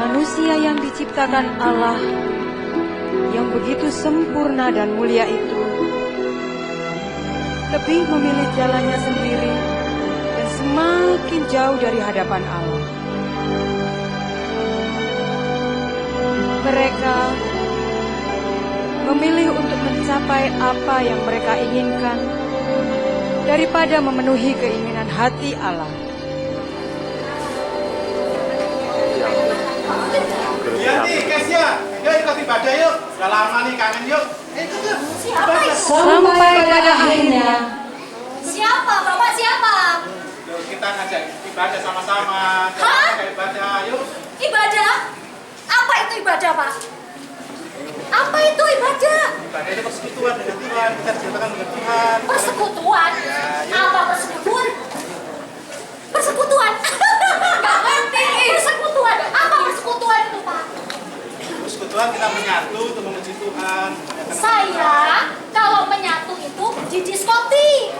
Manusia yang diciptakan Allah, yang begitu sempurna dan mulia itu, lebih memilih jalannya sendiri dan semakin jauh dari hadapan Allah. Mereka memilih untuk mencapai apa yang mereka inginkan daripada memenuhi keinginan hati Allah. Ya nih, guys ya. Yuk ikut ibadah yuk. Udah lama nih kangen yuk. Sampai pada akhirnya. Siapa? Bapak siapa? Yuk kita ngajak ibadah sama-sama. Hah? Kita ibadah yuk. Ibadah? Apa itu ibadah, Pak? Apa itu ibadah? Ibadah itu persekutuan dengan Tuhan. Kita diceritakan dengan Tuhan. Persekutuan? Apa persekutuan? Persekutuan? Gak ngerti. Persekutuan? Apa persekutuan itu, Pak? Persekutuan kita menyatu untuk memuji Tuhan. Saya kalau menyatu itu di diskotik,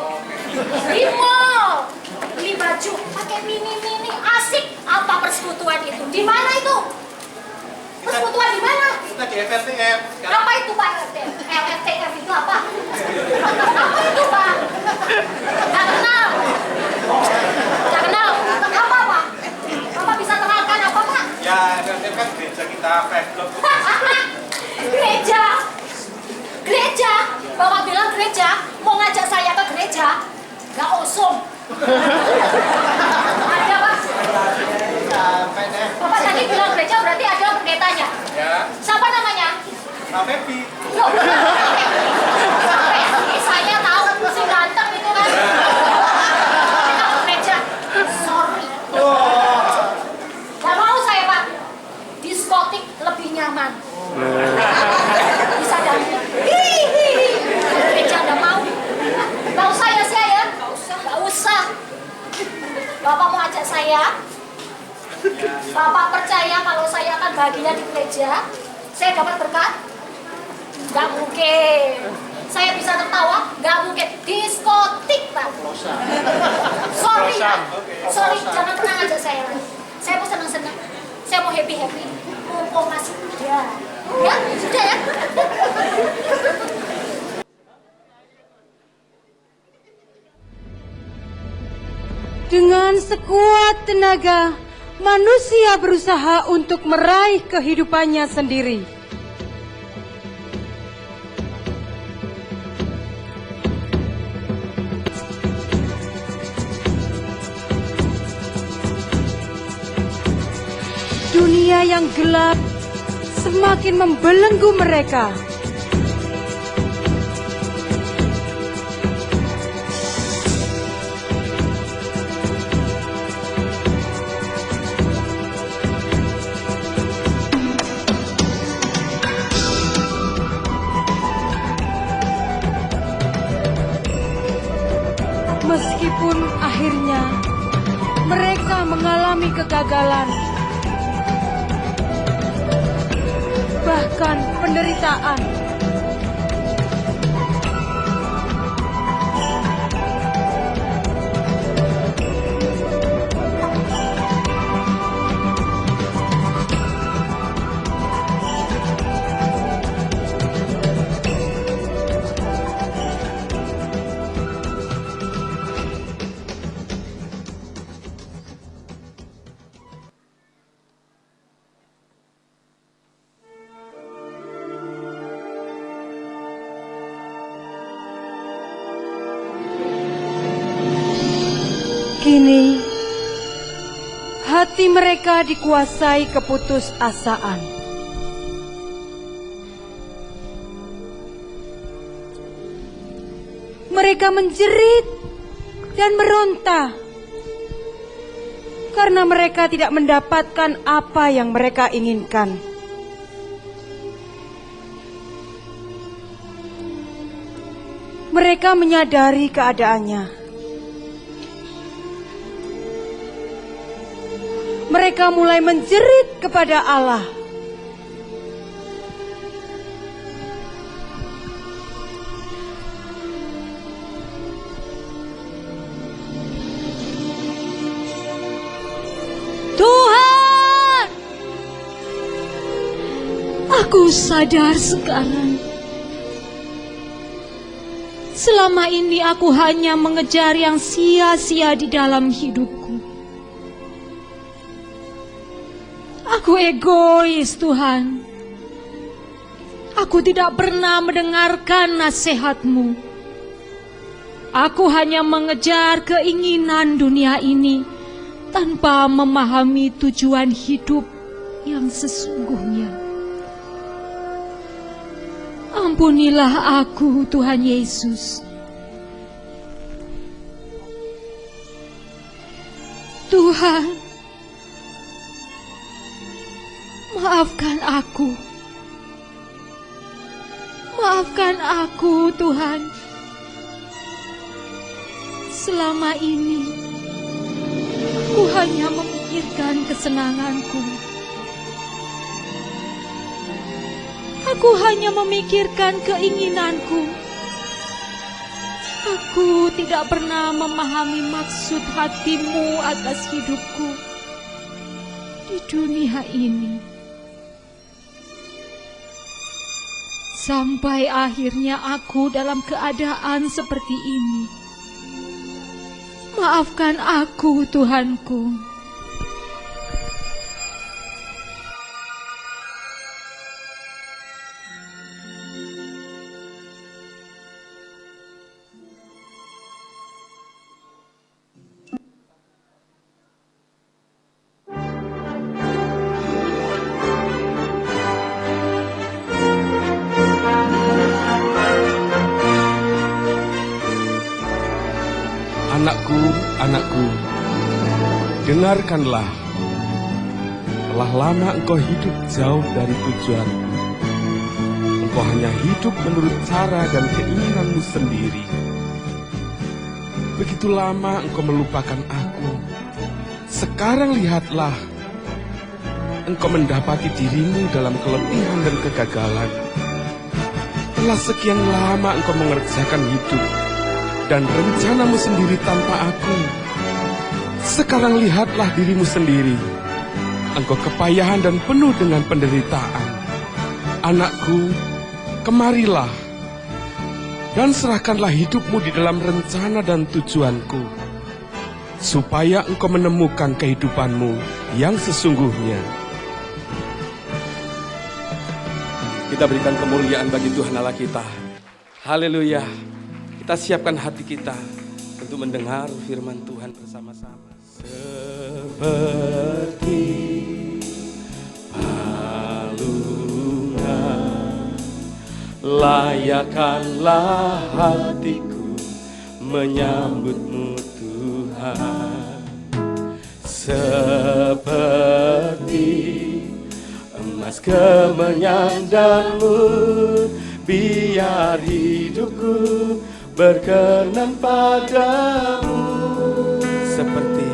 di mall, beli baju pakai mini asik. Apa persekutuan itu? Di mana itu? Persekutuan di mana? Kita di FRTF. Apa itu Pak? LFTF itu apa? Apa itu Pak? Nggak kenal. Nggak kenal. Apa Pak? Bapak bisa terangkan apa Pak? Ya FRTF kan gereja kita Five Club. Gereja. Gereja. Bapak bilang gereja. Mau ngajak saya ke gereja? Nggak usum. Ada Pak? Bapak tadi bilang gereja berarti ada pendetanya. Ya. Siapa namanya? Pak Febi. Loh, sampai saya tahu si ganteng itu kan. Kita ke gereja. Sorry. Gak mau saya Pak. Diskotik lebih nyaman. Bisa dandan. Gereja gak mau. Gak usah ya saya. Gak usah. Bapak mau ajak saya. Bapak percaya kalau saya akan bahagia di gereja, saya dapat berkat? Gak mungkin. Saya bisa tertawa? Gak mungkin. Diskotik, Pak. Sorry, Pak. Sorry, jangan pernah ngajak saya lagi. Saya mau senang-senang. Saya mau happy-happy. Mumpung masih muda. Ya, sudah ya. Dengan sekuat tenaga, manusia berusaha untuk meraih kehidupannya sendiri. Dunia yang gelap semakin membelenggu mereka. Meskipun akhirnya mereka mengalami kegagalan, bahkan penderitaan. Kini, hati mereka dikuasai keputusasaan. Mereka menjerit dan meronta karena mereka tidak mendapatkan apa yang mereka inginkan. Mereka menyadari keadaannya. Mereka mulai menjerit kepada Allah. Tuhan, Aku sadar sekarang, selama ini aku hanya mengejar yang sia-sia di dalam hidupku. Aku egois, Tuhan. Aku tidak pernah mendengarkan nasihat-Mu. Aku hanya mengejar keinginan dunia ini tanpa memahami tujuan hidup yang sesungguhnya. Ampunilah aku, Tuhan Yesus. Tuhan, maafkan aku. Maafkan aku, Tuhan. Selama ini, aku hanya memikirkan kesenanganku. Aku hanya memikirkan keinginanku. Aku tidak pernah memahami maksud hati-Mu atas hidupku di dunia ini. Sampai akhirnya aku dalam keadaan seperti ini. Maafkan aku, Tuhanku. Anakku, anakku, dengarkanlah. Telah lama engkau hidup jauh dari tujuanmu. Engkau hanya hidup menurut cara dan keinginanmu sendiri. Begitu lama engkau melupakan aku. Sekarang lihatlah, engkau mendapati dirimu dalam kelebihan dan kegagalan. Telah sekian lama engkau mengerjakan hidup dan rencanamu sendiri tanpa aku. Sekarang lihatlah dirimu sendiri. Engkau kepayahan dan penuh dengan penderitaan. Anakku, kemarilah dan serahkanlah hidupmu di dalam rencana dan tujuanku, supaya engkau menemukan kehidupanmu yang sesungguhnya. Kita berikan kemuliaan bagi Tuhan Allah kita. Haleluya. Kita siapkan hati kita untuk mendengar firman Tuhan bersama-sama. Seperti palungan, layakkanlah hatiku menyambutmu Tuhan. Seperti emas kemenyan dan mur, biar hidupku berkenan padamu. Seperti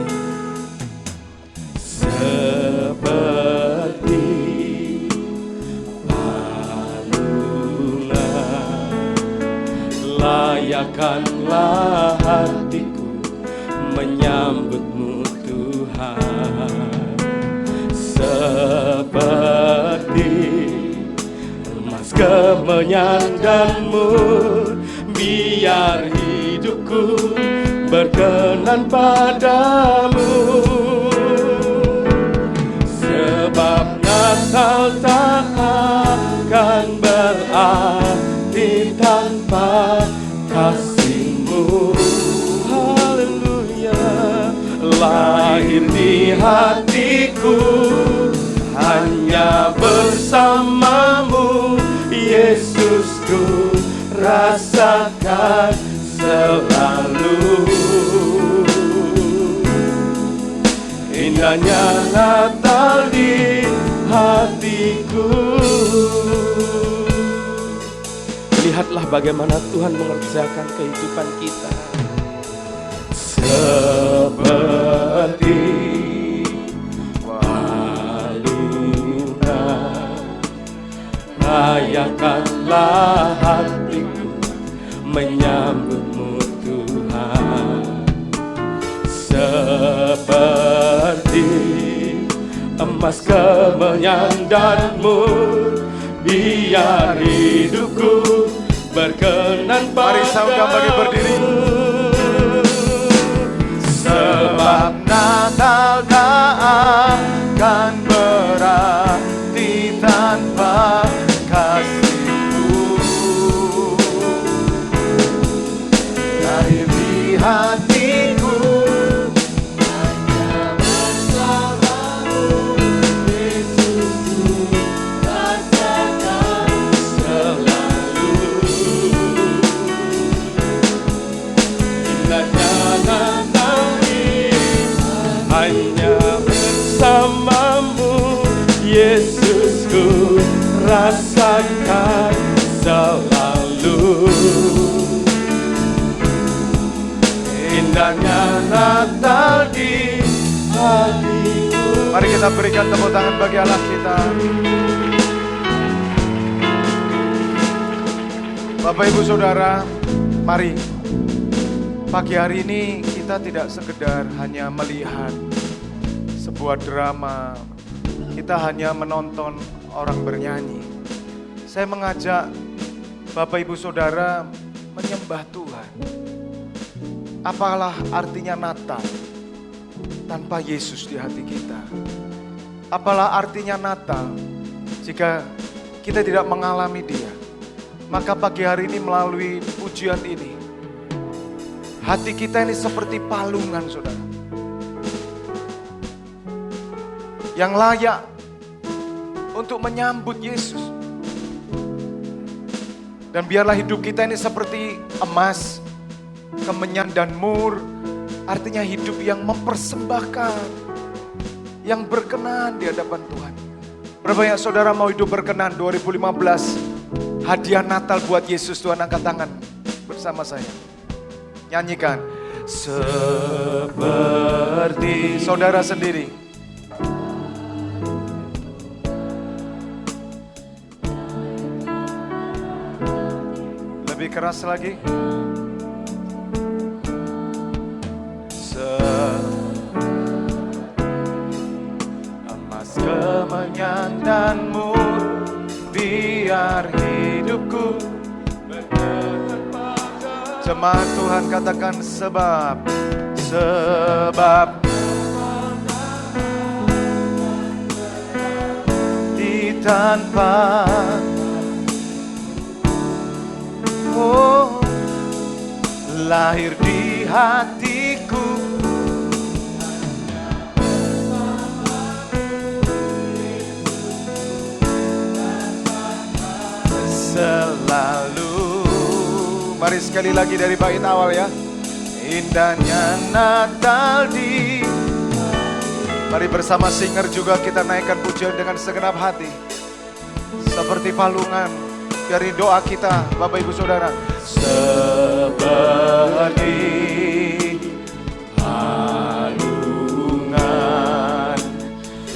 palungan, layakkanlah hatiku menyambutmu Tuhan. Seperti emas kemenyan dan mur, biar hidupku berkenan padamu. Sebab Natal tak akan berarti tanpa kasih-Mu. Haleluya. Lahir di hatiku hanya bersama-Mu, Yesusku, rasakan selalu. Indahnya Natal di hatiku. Lihatlah bagaimana Tuhan mengerjakan kehidupan kita. Seperti palungan, layakkanlah hatiku menyambutmu Tuhan. Seperti emas kemenyan dan mur, biar hidupku berkenan padamu. Mari sama bagi berdiri. Sebab Natal tak akan berarti tanpa kasih-Mu. Lahir di hatiku hanya bersamamu, Yesusku, rasakan selalu. Indahnya Natal hanya bersamamu, Yesusku, rasakan selalu. Indahnya Natal di hatiku. Mari kita berikan tepuk tangan bagi Allah kita. Bapak Ibu Saudara, mari pagi hari ini kita tidak sekedar hanya melihat sebuah drama, kita hanya menonton orang bernyanyi. Saya mengajak Bapak Ibu Saudara menyembah Tuhan. Apalah artinya Natal tanpa Yesus di hati kita? Apalah artinya Natal jika kita tidak mengalami Dia? Maka pagi hari ini melalui pujian ini, hati kita ini seperti palungan, saudara, yang layak untuk menyambut Yesus. Dan biarlah hidup kita ini seperti emas, kemenyan dan mur, artinya hidup yang mempersembahkan, yang berkenan di hadapan Tuhan. Berapa banyak saudara mau hidup berkenan 2015? Hadiah Natal buat Yesus. Tuhan, angkat tangan bersama saya. Nyanyikan. Seperti saudara sendiri. Lebih keras lagi. Emas, kemenyan dan mur, biar hidupku berkenan padamu. Jemaat Tuhan katakan sebab di tanpa lahir di hatiku selalu. Mari sekali lagi dari bait awal ya. Indahnya Natal di. Mari bersama singer juga kita naikkan pujian dengan segenap hati. Seperti palungan dari doa kita, Bapak Ibu Saudara. Seperti palungan,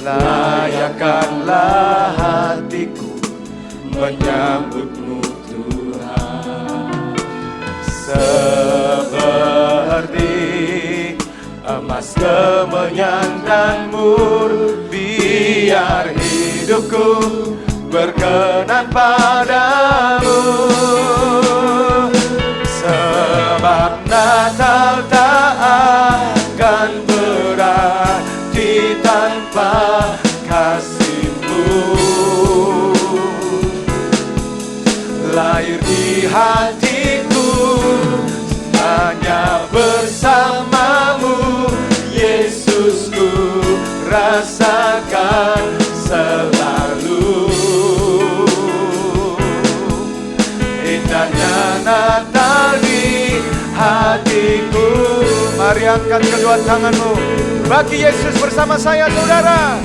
layakkanlah hatiku menyambutmu Tuhan. Seperti emas, kemenyan dan mur, biar hidupku berkenan padamu. Sebab Natal tak akan berarti tanpa kasih-Mu. Lahir di hatiku hanya bersamamu, Yesusku, rasakan selalu. Indahnya Natal di hatiku. Mari angkat kedua tanganmu bagi Yesus bersama saya, saudara.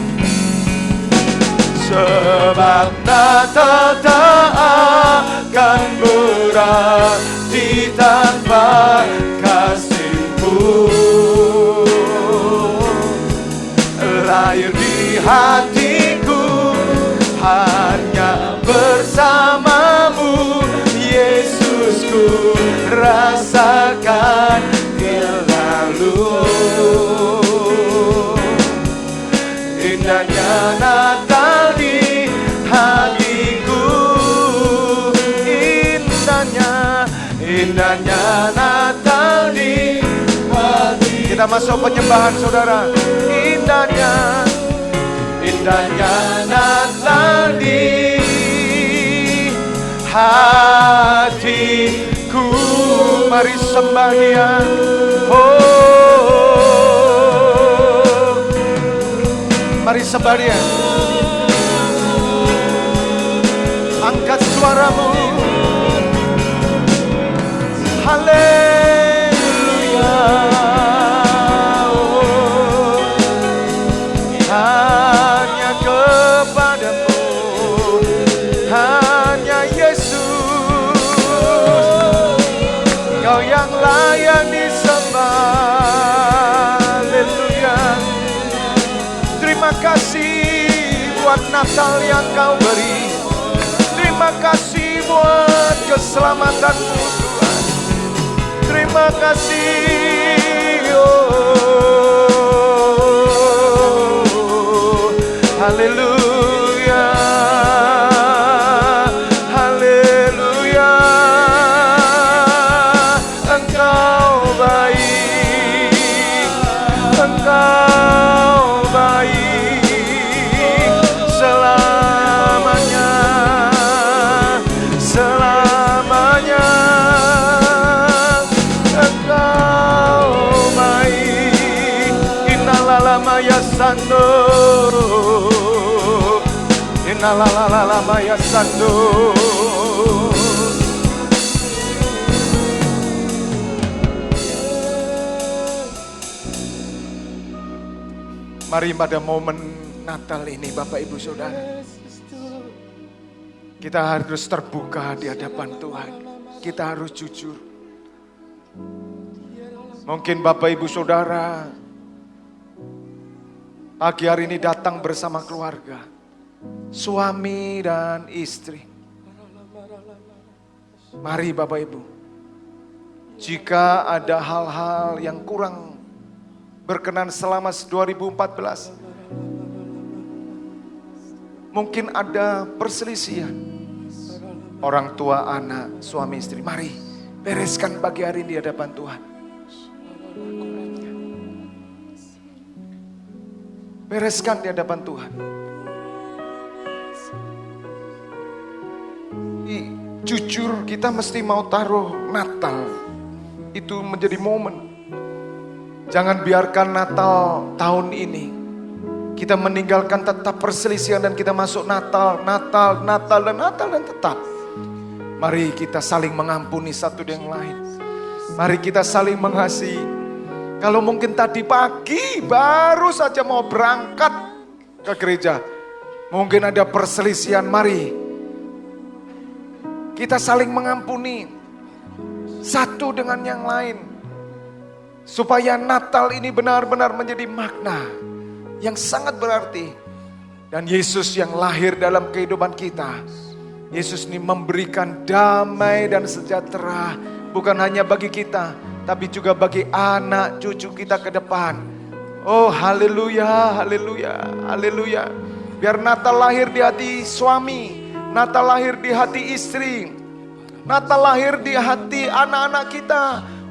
Sebab Natal tak akan berarti tanpa kasih-Mu. Lahir di hatiku hanya bersamamu, Yesusku, rasakan selalu. Indahnya Natal di hatiku. indahnya Natal di hati. Kita masuk penyembahan saudara. Indahnya Natal di hatiku. Mari sembah Dia. Oh, mari sembah Dia. Angkat suaramu. Haleluya. Oh, hanya kepadamu, hanya Yesus, Kau yang layak disembah. Haleluya. Terima kasih buat Natal yang Kau beri. Terima kasih buat keselamatanmu Tuhan. Terima kasih. Oh, haleluya. Haleluya. Engkau baik. Engkau baik. Selamanya. Selamanya Engkau baik. Innalalamaya sando. Innalalamaya sando. Mari pada momen Natal ini Bapak Ibu Saudara, kita harus terbuka di hadapan Tuhan. Kita harus jujur. Mungkin Bapak Ibu Saudara pagi hari ini datang bersama keluarga, suami dan istri. Mari Bapak Ibu, jika ada hal-hal yang kurang berkenan selama 2014, mungkin ada perselisihan orang tua, anak, suami, istri. Mari bereskan pagi hari ini di hadapan Tuhan. Bereskan di hadapan Tuhan. Jujur kita mesti mau taruh Natal itu menjadi momen. Jangan biarkan Natal tahun ini kita meninggalkan tetap perselisihan dan kita masuk Natal dan tetap. Mari kita saling mengampuni satu dengan lain. Mari kita saling mengasihi. Kalau mungkin tadi pagi baru saja mau berangkat ke gereja, mungkin ada perselisihan, mari kita saling mengampuni satu dengan yang lain. Supaya Natal ini benar-benar menjadi makna yang sangat berarti. Dan Yesus yang lahir dalam kehidupan kita, Yesus ini memberikan damai dan sejahtera. Bukan hanya bagi kita, tapi juga bagi anak cucu kita ke depan. Oh haleluya, haleluya, haleluya. Biar Natal lahir di hati suami, Natal lahir di hati istri, Natal lahir di hati anak-anak kita.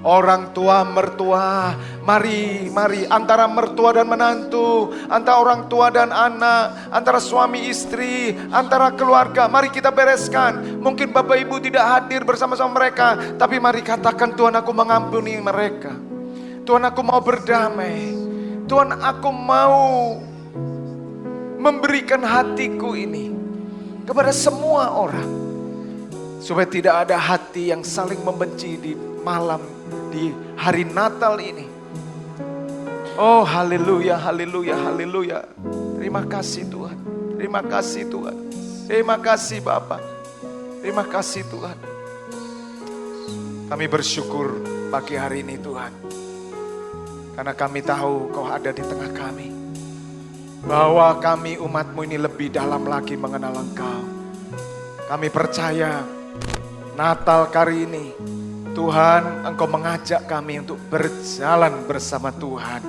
Orang tua, mertua, mari antara mertua dan menantu, antara orang tua dan anak, antara suami istri, antara keluarga, mari kita bereskan. Mungkin Bapak Ibu tidak hadir bersama-sama mereka, tapi mari katakan, Tuhan aku mengampuni mereka. Tuhan aku mau berdamai. Tuhan aku mau memberikan hatiku ini kepada semua orang. Supaya tidak ada hati yang saling membenci di malam, di hari Natal ini. Oh haleluya, haleluya, haleluya. Terima kasih Tuhan. Terima kasih Tuhan. Terima kasih Bapa. Terima kasih Tuhan. Kami bersyukur pagi hari ini Tuhan. Karena kami tahu Kau ada di tengah kami. Bahwa kami umat-Mu ini lebih dalam lagi mengenal Engkau. Kami percaya Natal kali ini Tuhan Engkau mengajak kami untuk berjalan bersama Tuhan.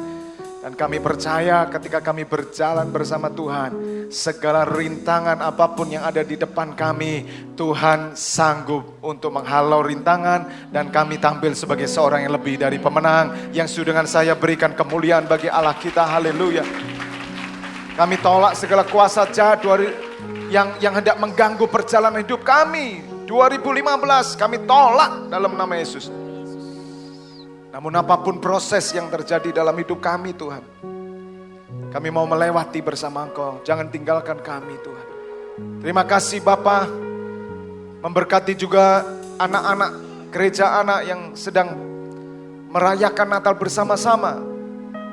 Dan Dan kami percaya ketika kami berjalan bersama Tuhan, segala rintangan apapun yang ada di depan kami, Tuhan sanggup untuk menghalau rintangan dan kami tampil sebagai seorang yang lebih dari pemenang yang sudah dengan saya berikan kemuliaan bagi Allah kita. Haleluya. Kami tolak segala kuasa jahat yang hendak mengganggu perjalanan hidup kami. 2015 kami tolak dalam nama Yesus. Namun apapun proses yang terjadi dalam hidup kami Tuhan, kami mau melewati bersama Engkau. Jangan tinggalkan kami Tuhan. Terima kasih Bapa. Memberkati juga anak-anak gereja anak yang sedang merayakan Natal bersama-sama.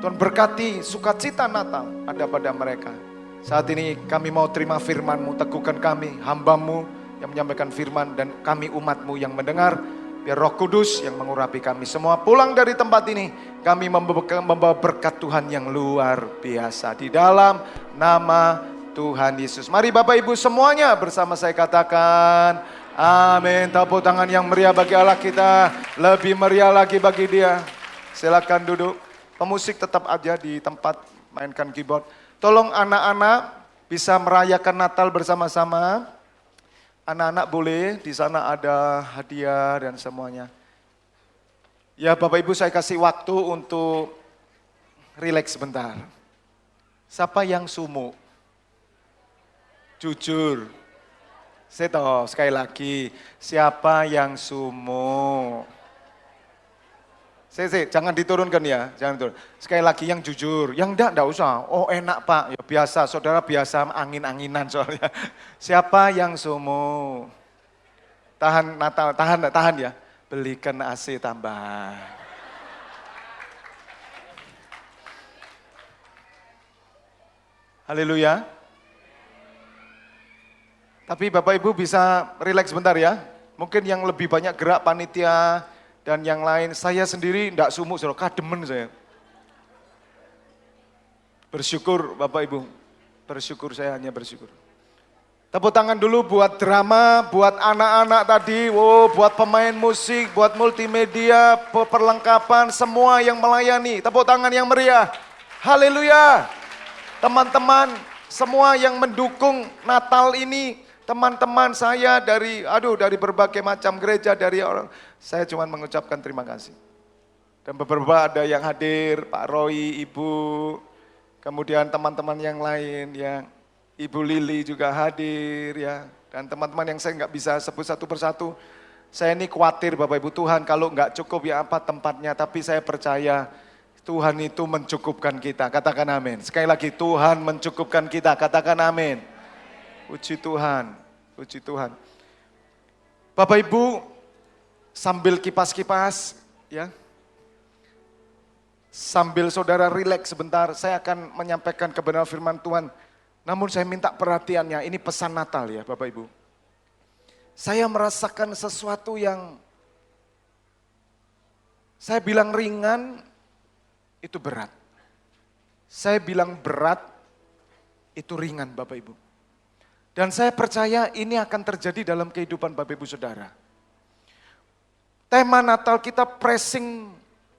Tuhan berkati sukacita Natal ada pada mereka. Saat ini kami mau terima firman-Mu, teguhkan kami, hamba-Mu yang menyampaikan firman dan kami umat-Mu yang mendengar. Biar Roh Kudus yang mengurapi kami semua pulang dari tempat ini. Kami membawa berkat Tuhan yang luar biasa. Di dalam nama Tuhan Yesus. Mari Bapak Ibu semuanya bersama saya katakan amin. Tepuk tangan yang meriah bagi Allah kita. Lebih meriah lagi bagi Dia. Silakan duduk. Pemusik tetap aja di tempat mainkan keyboard. Tolong anak-anak bisa merayakan Natal bersama-sama. Anak-anak boleh, di sana ada hadiah dan semuanya. Ya Bapak Ibu saya kasih waktu untuk rileks sebentar. Siapa yang sumuk? Jujur. Saya tahu sekali lagi, siapa yang sumuk? Jangan diturunkan ya, jangan turun. Sekali lagi yang jujur, yang enggak usah. Oh enak Pak, ya biasa, saudara biasa angin-anginan soalnya. Siapa yang sumuk? Tahan Natal, tahan ya. Belikan AC tambah. Haleluya. Tapi Bapak Ibu bisa rileks sebentar ya. Mungkin yang lebih banyak gerak panitia dan yang lain, saya sendiri enggak sumuk, kademen saya. Bersyukur Bapak Ibu, bersyukur saya hanya bersyukur. Tepuk tangan dulu buat drama, buat anak-anak tadi, buat pemain musik, buat multimedia, perlengkapan, semua yang melayani. Tepuk tangan yang meriah, haleluya. Teman-teman, semua yang mendukung Natal ini, teman-teman saya dari berbagai macam gereja, dari orang, saya cuma mengucapkan terima kasih. Dan beberapa ada yang hadir, Pak Roy, Ibu, kemudian teman-teman yang lain, yang Ibu Lili juga hadir ya. Dan teman-teman yang saya nggak bisa sebut satu persatu, saya ini khawatir Bapak Ibu, Tuhan kalau nggak cukup ya apa tempatnya, tapi saya percaya Tuhan itu mencukupkan kita, katakan amin. Sekali lagi, Tuhan mencukupkan kita, katakan amin. Puji Tuhan, puji Tuhan. Bapak Ibu, sambil kipas-kipas ya, sambil saudara rileks sebentar, saya akan menyampaikan kebenaran firman Tuhan. Namun saya minta perhatiannya, ini pesan Natal ya Bapak Ibu. Saya merasakan sesuatu yang saya bilang ringan, itu berat. Saya bilang berat, itu ringan Bapak Ibu. Dan saya percaya ini akan terjadi dalam kehidupan Bapak Ibu Saudara. Tema Natal kita pressing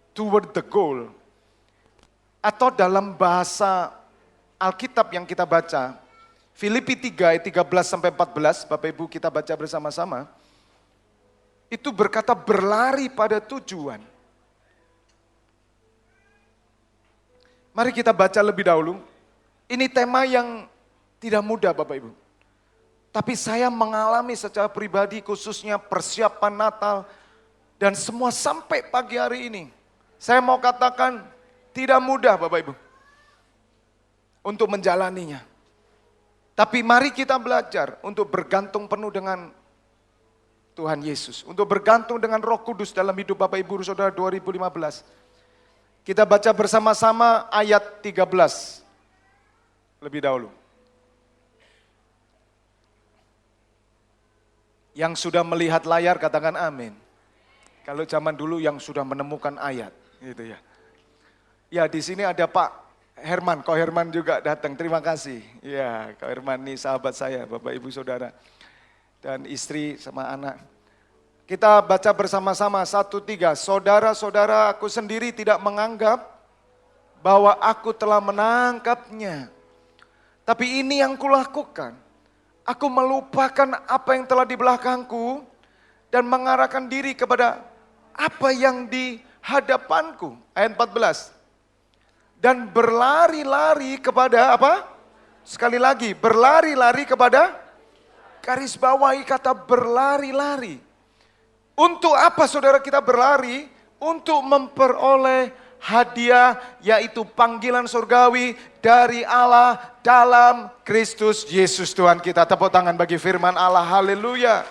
toward the goal. Atau dalam bahasa Alkitab yang kita baca, Filipi 3 ayat 13-14, Bapak Ibu kita baca bersama-sama. Itu berkata berlari pada tujuan. Mari kita baca lebih dahulu. Ini tema yang tidak mudah Bapak Ibu. Tapi saya mengalami secara pribadi khususnya persiapan Natal dan semua sampai pagi hari ini. Saya mau katakan tidak mudah Bapak Ibu untuk menjalaninya. Tapi mari kita belajar untuk bergantung penuh dengan Tuhan Yesus. Untuk bergantung dengan Roh Kudus dalam hidup Bapak Ibu Saudara 2015. Kita baca bersama-sama ayat 13 lebih dahulu. Yang sudah melihat layar katakan amin. Kalau zaman dulu yang sudah menemukan ayat, gitu ya. Ya di sini ada Pak Herman, Ko Herman juga datang. Terima kasih. Ya, Ko Herman ini sahabat saya, Bapak Ibu Saudara dan istri sama anak. Kita baca bersama-sama 1-3. Saudara-saudara, aku sendiri tidak menganggap bahwa aku telah menangkapnya. Tapi ini yang kulakukan. Aku melupakan apa yang telah di belakangku dan mengarahkan diri kepada apa yang di hadapanku. Ayat 14. Dan berlari-lari kepada apa? Sekali lagi, berlari-lari kepada, garis bawahi kata berlari-lari. Untuk apa saudara kita berlari? Untuk memperoleh hadiah, yaitu panggilan surgawi dari Allah dalam Kristus Yesus Tuhan kita. Tepuk tangan bagi firman Allah, haleluya.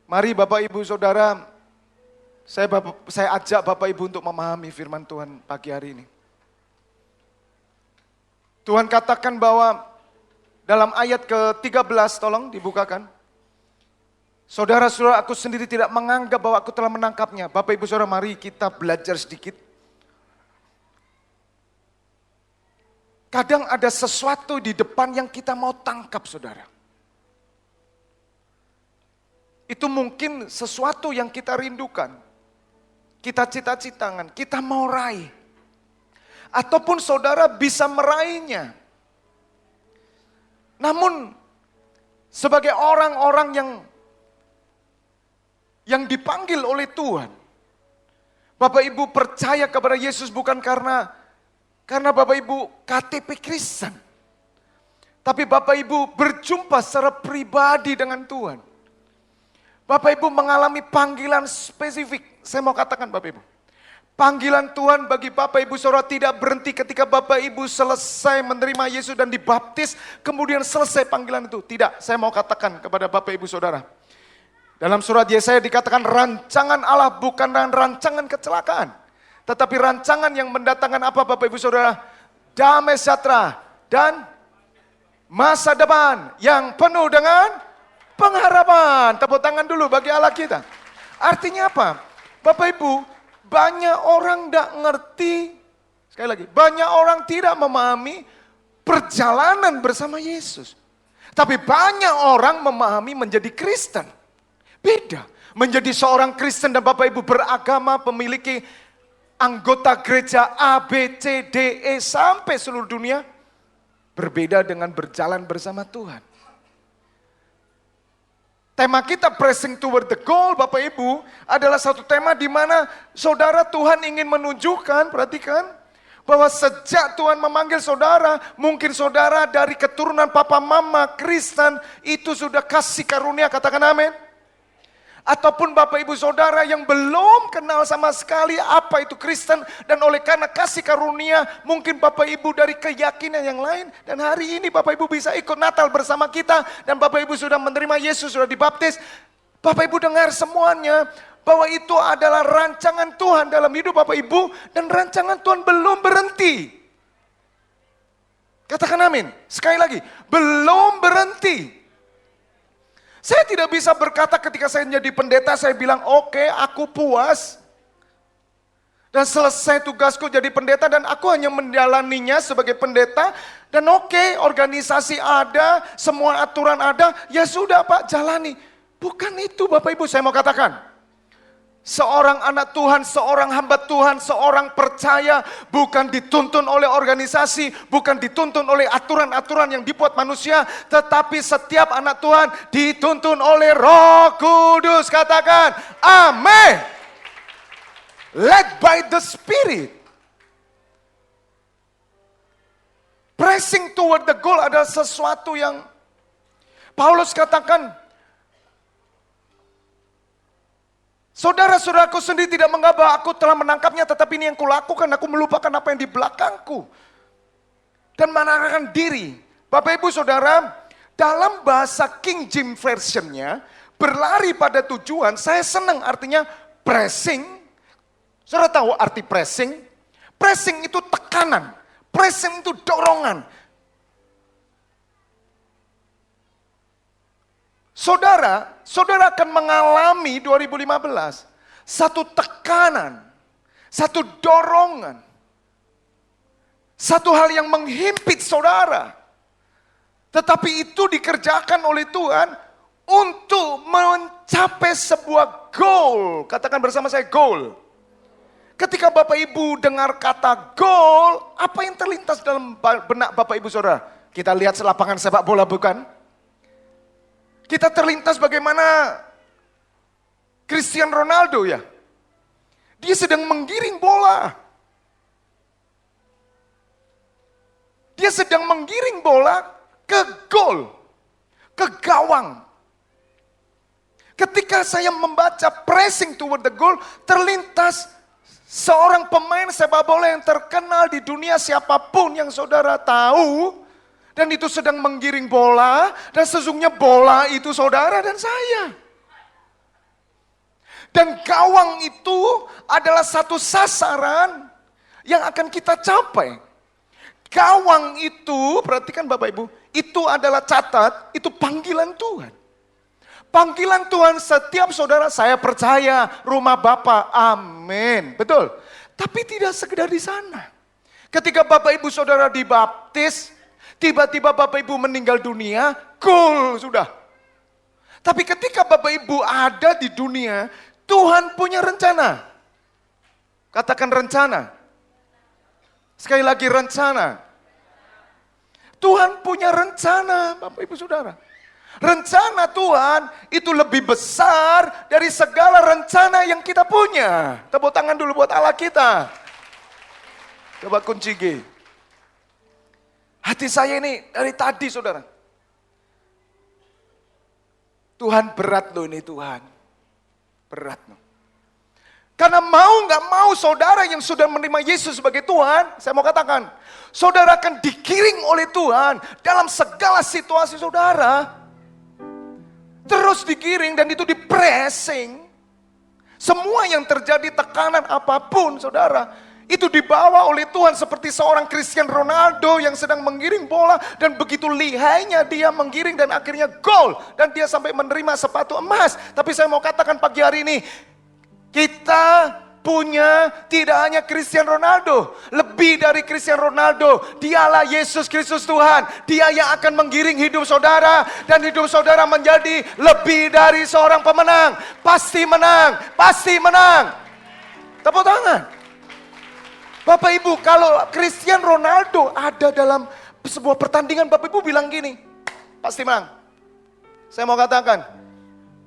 Mari Bapak Ibu Saudara, saya ajak Bapak Ibu untuk memahami firman Tuhan pagi hari ini. Tuhan katakan bahwa dalam ayat ke-13, tolong dibukakan. Saudara-saudara, aku sendiri tidak menganggap bahwa aku telah menangkapnya. Bapak Ibu Saudara, mari kita belajar sedikit. Kadang ada sesuatu di depan yang kita mau tangkap, saudara. Itu mungkin sesuatu yang kita rindukan. Kita cita-citakan, kita mau raih. Ataupun saudara bisa meraihnya. Namun, sebagai orang-orang yang dipanggil oleh Tuhan, Bapak Ibu percaya kepada Yesus bukan karena Bapak Ibu KTP Kristen. Tapi Bapak Ibu berjumpa secara pribadi dengan Tuhan. Bapak Ibu mengalami panggilan spesifik. Saya mau katakan Bapak Ibu, panggilan Tuhan bagi Bapak Ibu Saudara tidak berhenti ketika Bapak Ibu selesai menerima Yesus dan dibaptis, kemudian selesai panggilan itu. Tidak, saya mau katakan kepada Bapak Ibu Saudara. Dalam surat Yesaya dikatakan rancangan Allah bukan rancangan kecelakaan. Tetapi rancangan yang mendatangkan apa Bapak Ibu Saudara? Damai sejahtera dan masa depan yang penuh dengan pengharapan. Tepuk tangan dulu bagi Allah kita. Artinya apa? Bapak Ibu, banyak orang tidak ngerti. Sekali lagi, banyak orang tidak memahami perjalanan bersama Yesus. Tapi banyak orang memahami menjadi Kristen. Beda. Menjadi seorang Kristen dan Bapak Ibu beragama, memiliki anggota gereja A, B, C, D, E sampai seluruh dunia. Berbeda dengan berjalan bersama Tuhan. Tema kita pressing toward the goal Bapak Ibu adalah satu tema di mana saudara Tuhan ingin menunjukkan, perhatikan, bahwa sejak Tuhan memanggil saudara, mungkin saudara dari keturunan papa mama Kristen, itu sudah kasih karunia, katakan amin. Ataupun Bapak Ibu Saudara yang belum kenal sama sekali apa itu Kristen. Dan oleh karena kasih karunia mungkin Bapak Ibu dari keyakinan yang lain. Dan hari ini Bapak Ibu bisa ikut Natal bersama kita. Dan Bapak Ibu sudah menerima Yesus, sudah dibaptis. Bapak Ibu dengar semuanya bahwa itu adalah rancangan Tuhan dalam hidup Bapak Ibu. Dan rancangan Tuhan belum berhenti. Katakan amin. Sekali lagi, belum berhenti. Saya tidak bisa berkata ketika saya menjadi pendeta, saya bilang oke, aku puas. Dan selesai tugasku jadi pendeta dan aku hanya menjalaninya sebagai pendeta. Dan oke, organisasi ada, semua aturan ada, ya sudah Pak, jalani. Bukan itu Bapak Ibu, saya mau katakan. Seorang anak Tuhan, seorang hamba Tuhan, seorang percaya bukan dituntun oleh organisasi, bukan dituntun oleh aturan-aturan yang dibuat manusia, tetapi setiap anak Tuhan dituntun oleh Roh Kudus. Katakan, amin. Led by the Spirit. Pressing toward the goal adalah sesuatu yang Paulus katakan, saudara-saudaraku sendiri tidak menganggap bahwa aku telah menangkapnya, tetapi ini yang kulakukan, aku melupakan apa yang di belakangku. Dan menarikkan diri. Bapak Ibu Saudara, dalam bahasa King James Version-nya, berlari pada tujuan, saya senang artinya pressing. Saudara tahu arti pressing? Pressing itu tekanan, pressing itu dorongan. Saudara akan mengalami 2015 satu tekanan, satu dorongan, satu hal yang menghimpit saudara. Tetapi itu dikerjakan oleh Tuhan untuk mencapai sebuah goal. Katakan bersama saya goal. Ketika Bapak Ibu dengar kata gol, apa yang terlintas dalam benak Bapak Ibu Saudara? Kita lihat lapangan sepak bola bukan? Kita terlintas bagaimana Cristiano Ronaldo ya. Dia sedang menggiring bola. Dia sedang menggiring bola ke gol, ke gawang. Ketika saya membaca pressing toward the goal, terlintas seorang pemain sepak bola yang terkenal di dunia, siapapun yang saudara tahu, dan itu sedang menggiring bola, dan sesungguhnya bola itu saudara dan saya. Dan gawang itu adalah satu sasaran yang akan kita capai. Gawang itu, perhatikan Bapak Ibu, itu adalah catat, itu panggilan Tuhan. Panggilan Tuhan setiap saudara, saya percaya rumah Bapa, amin. Betul. Tapi tidak sekedar di sana. Ketika Bapak Ibu saudara dibaptis, tiba-tiba Bapak Ibu meninggal dunia, cool sudah. Tapi ketika Bapak Ibu ada di dunia, Tuhan punya rencana. Katakan rencana. Sekali lagi rencana. Tuhan punya rencana Bapak Ibu saudara. Rencana Tuhan itu lebih besar dari segala rencana yang kita punya. Tepuk tangan dulu buat Allah kita. Coba kunci G. Hati saya ini dari tadi saudara. Tuhan berat loh ini Tuhan. Berat loh. Karena mau gak mau saudara yang sudah menerima Yesus sebagai Tuhan, saya mau katakan, saudara akan digiring oleh Tuhan dalam segala situasi saudara. Terus digiring dan itu di-pressing. Semua yang terjadi tekanan apapun saudara, itu dibawa oleh Tuhan seperti seorang Cristiano Ronaldo yang sedang menggiring bola dan begitu lihainya dia menggiring dan akhirnya gol. Dan dia sampai menerima sepatu emas. Tapi saya mau katakan pagi hari ini, kita punya tidak hanya Cristiano Ronaldo, lebih dari Cristiano Ronaldo, dialah Yesus Kristus Tuhan. Dia yang akan menggiring hidup saudara dan hidup saudara menjadi lebih dari seorang pemenang. Pasti menang, pasti menang. Tepuk tangan. Bapak Ibu, kalau Cristiano Ronaldo ada dalam sebuah pertandingan, Bapak Ibu bilang gini, pasti menang. Saya mau katakan,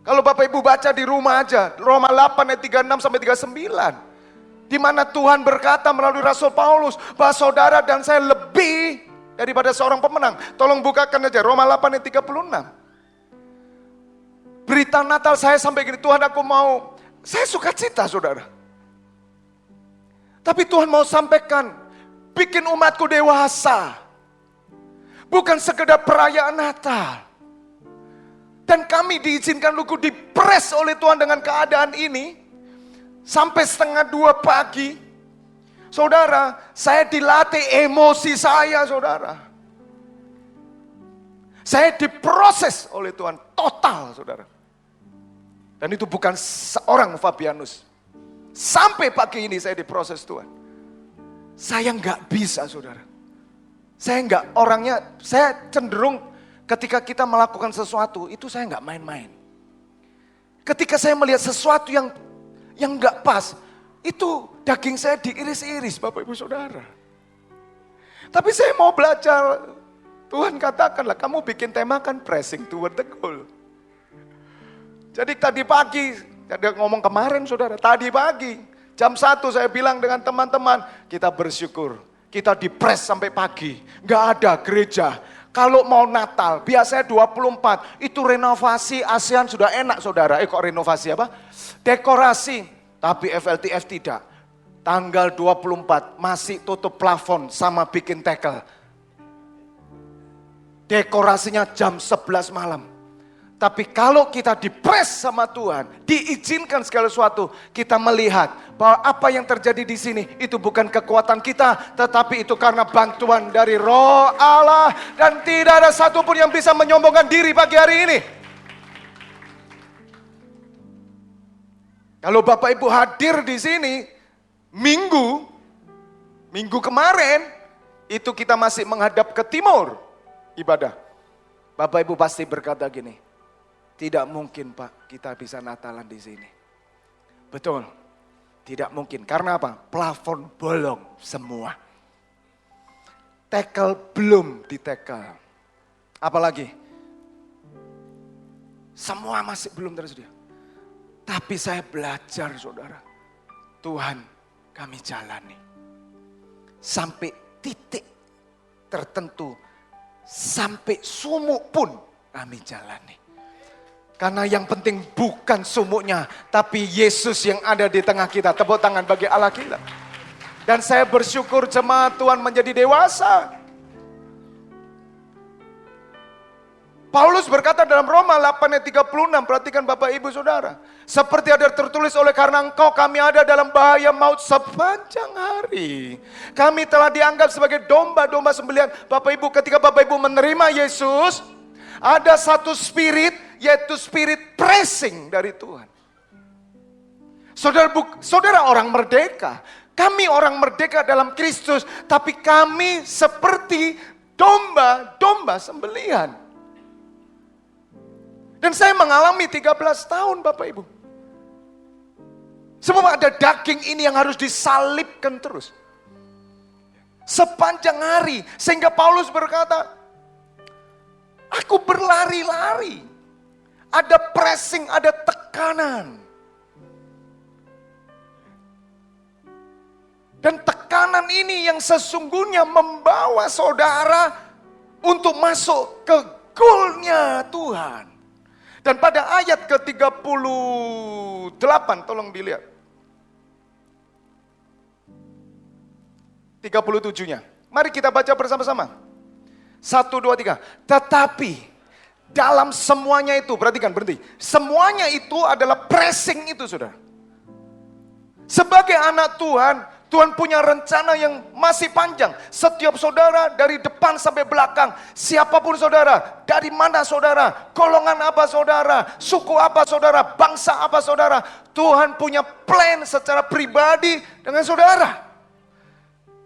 kalau Bapak Ibu baca di rumah aja, Roma 8 ayat 36 sampai 39. Di mana Tuhan berkata melalui Rasul Paulus, bahwa saudara dan saya lebih daripada seorang pemenang. Tolong bukakan aja, Roma 8 ayat 36. Berita Natal saya sampai gini, Tuhan aku mau, saya sukacita saudara. Tapi Tuhan mau sampaikan, bikin umatku dewasa. Bukan sekedar perayaan Natal. Dan kami diizinkan lugu dipres oleh Tuhan dengan keadaan ini. Sampai 1:30 pagi. Saudara, saya dilatih emosi saya saudara. Saya diproses oleh Tuhan total saudara. Dan itu bukan seorang Fabianus. Sampai pagi ini saya diproses Tuhan. Saya nggak bisa saudara. Saya nggak orangnya, saya cenderung ketika kita melakukan sesuatu, itu saya nggak main-main. Ketika saya melihat sesuatu yang nggak pas, itu daging saya diiris-iris, Bapak Ibu Saudara. Tapi saya mau belajar, Tuhan katakanlah, kamu bikin tema kan pressing toward the goal. Jadi tadi pagi, ada ngomong kemarin Saudara, tadi pagi, jam 1 saya bilang dengan teman-teman, kita bersyukur, kita di-press sampai pagi, nggak ada gereja. Kalau mau Natal, biasanya 24, itu renovasi ASEAN sudah enak saudara. Kok renovasi apa? Dekorasi, tapi FLTF tidak. Tanggal 24, masih tutup plafon sama bikin tackle. Dekorasinya jam 11 malam. Tapi kalau kita dipres sama Tuhan, diizinkan segala sesuatu, kita melihat bahwa apa yang terjadi di sini itu bukan kekuatan kita, tetapi itu karena bantuan dari Roh Allah dan tidak ada satupun yang bisa menyombongkan diri pagi hari ini. Kalau Bapak Ibu hadir di sini minggu kemarin itu kita masih menghadap ke timur ibadah. Bapak Ibu pasti berkata gini, tidak mungkin Pak, kita bisa Natalan di sini. Betul. Tidak mungkin. Karena apa? Plafon bolong semua. Tackle belum ditackle. Apalagi? Semua masih belum tersedia. Tapi saya belajar saudara. Tuhan kami jalani. Sampai titik tertentu. Sampai sumuk pun kami jalani. Karena yang penting bukan sumuknya, tapi Yesus yang ada di tengah kita. Tepuk tangan bagi Allah kita. Dan saya bersyukur jemaat Tuhan menjadi dewasa. Paulus berkata dalam Roma 8 ayat 36, perhatikan Bapak Ibu Saudara. Seperti ada tertulis, oleh karena engkau kami ada dalam bahaya maut sepanjang hari. Kami telah dianggap sebagai domba-domba sembelihan. Bapak Ibu, ketika Bapak Ibu menerima Yesus, ada satu spirit, yaitu spirit pressing dari Tuhan. Saudara orang merdeka. Kami orang merdeka dalam Kristus, tapi kami seperti domba-domba sembelihan. Dan saya mengalami 13 tahun Bapak Ibu. Sebab ada daging ini yang harus disalibkan terus. Sepanjang hari. Sehingga Paulus berkata, aku berlari-lari. Ada pressing, ada tekanan. Dan tekanan ini yang sesungguhnya membawa saudara untuk masuk ke goalnya Tuhan. Dan pada ayat ke-38, tolong dilihat. 37-nya. Mari kita baca bersama-sama. 1, 2, 3. Tetapi dalam semuanya itu, perhatikan, berhenti. Semuanya itu adalah pressing itu, saudara. Sebagai anak Tuhan, Tuhan punya rencana yang masih panjang. Setiap saudara dari depan sampai belakang. Siapapun saudara, dari mana saudara, golongan apa saudara, suku apa saudara, bangsa apa saudara. Tuhan punya plan secara pribadi dengan saudara.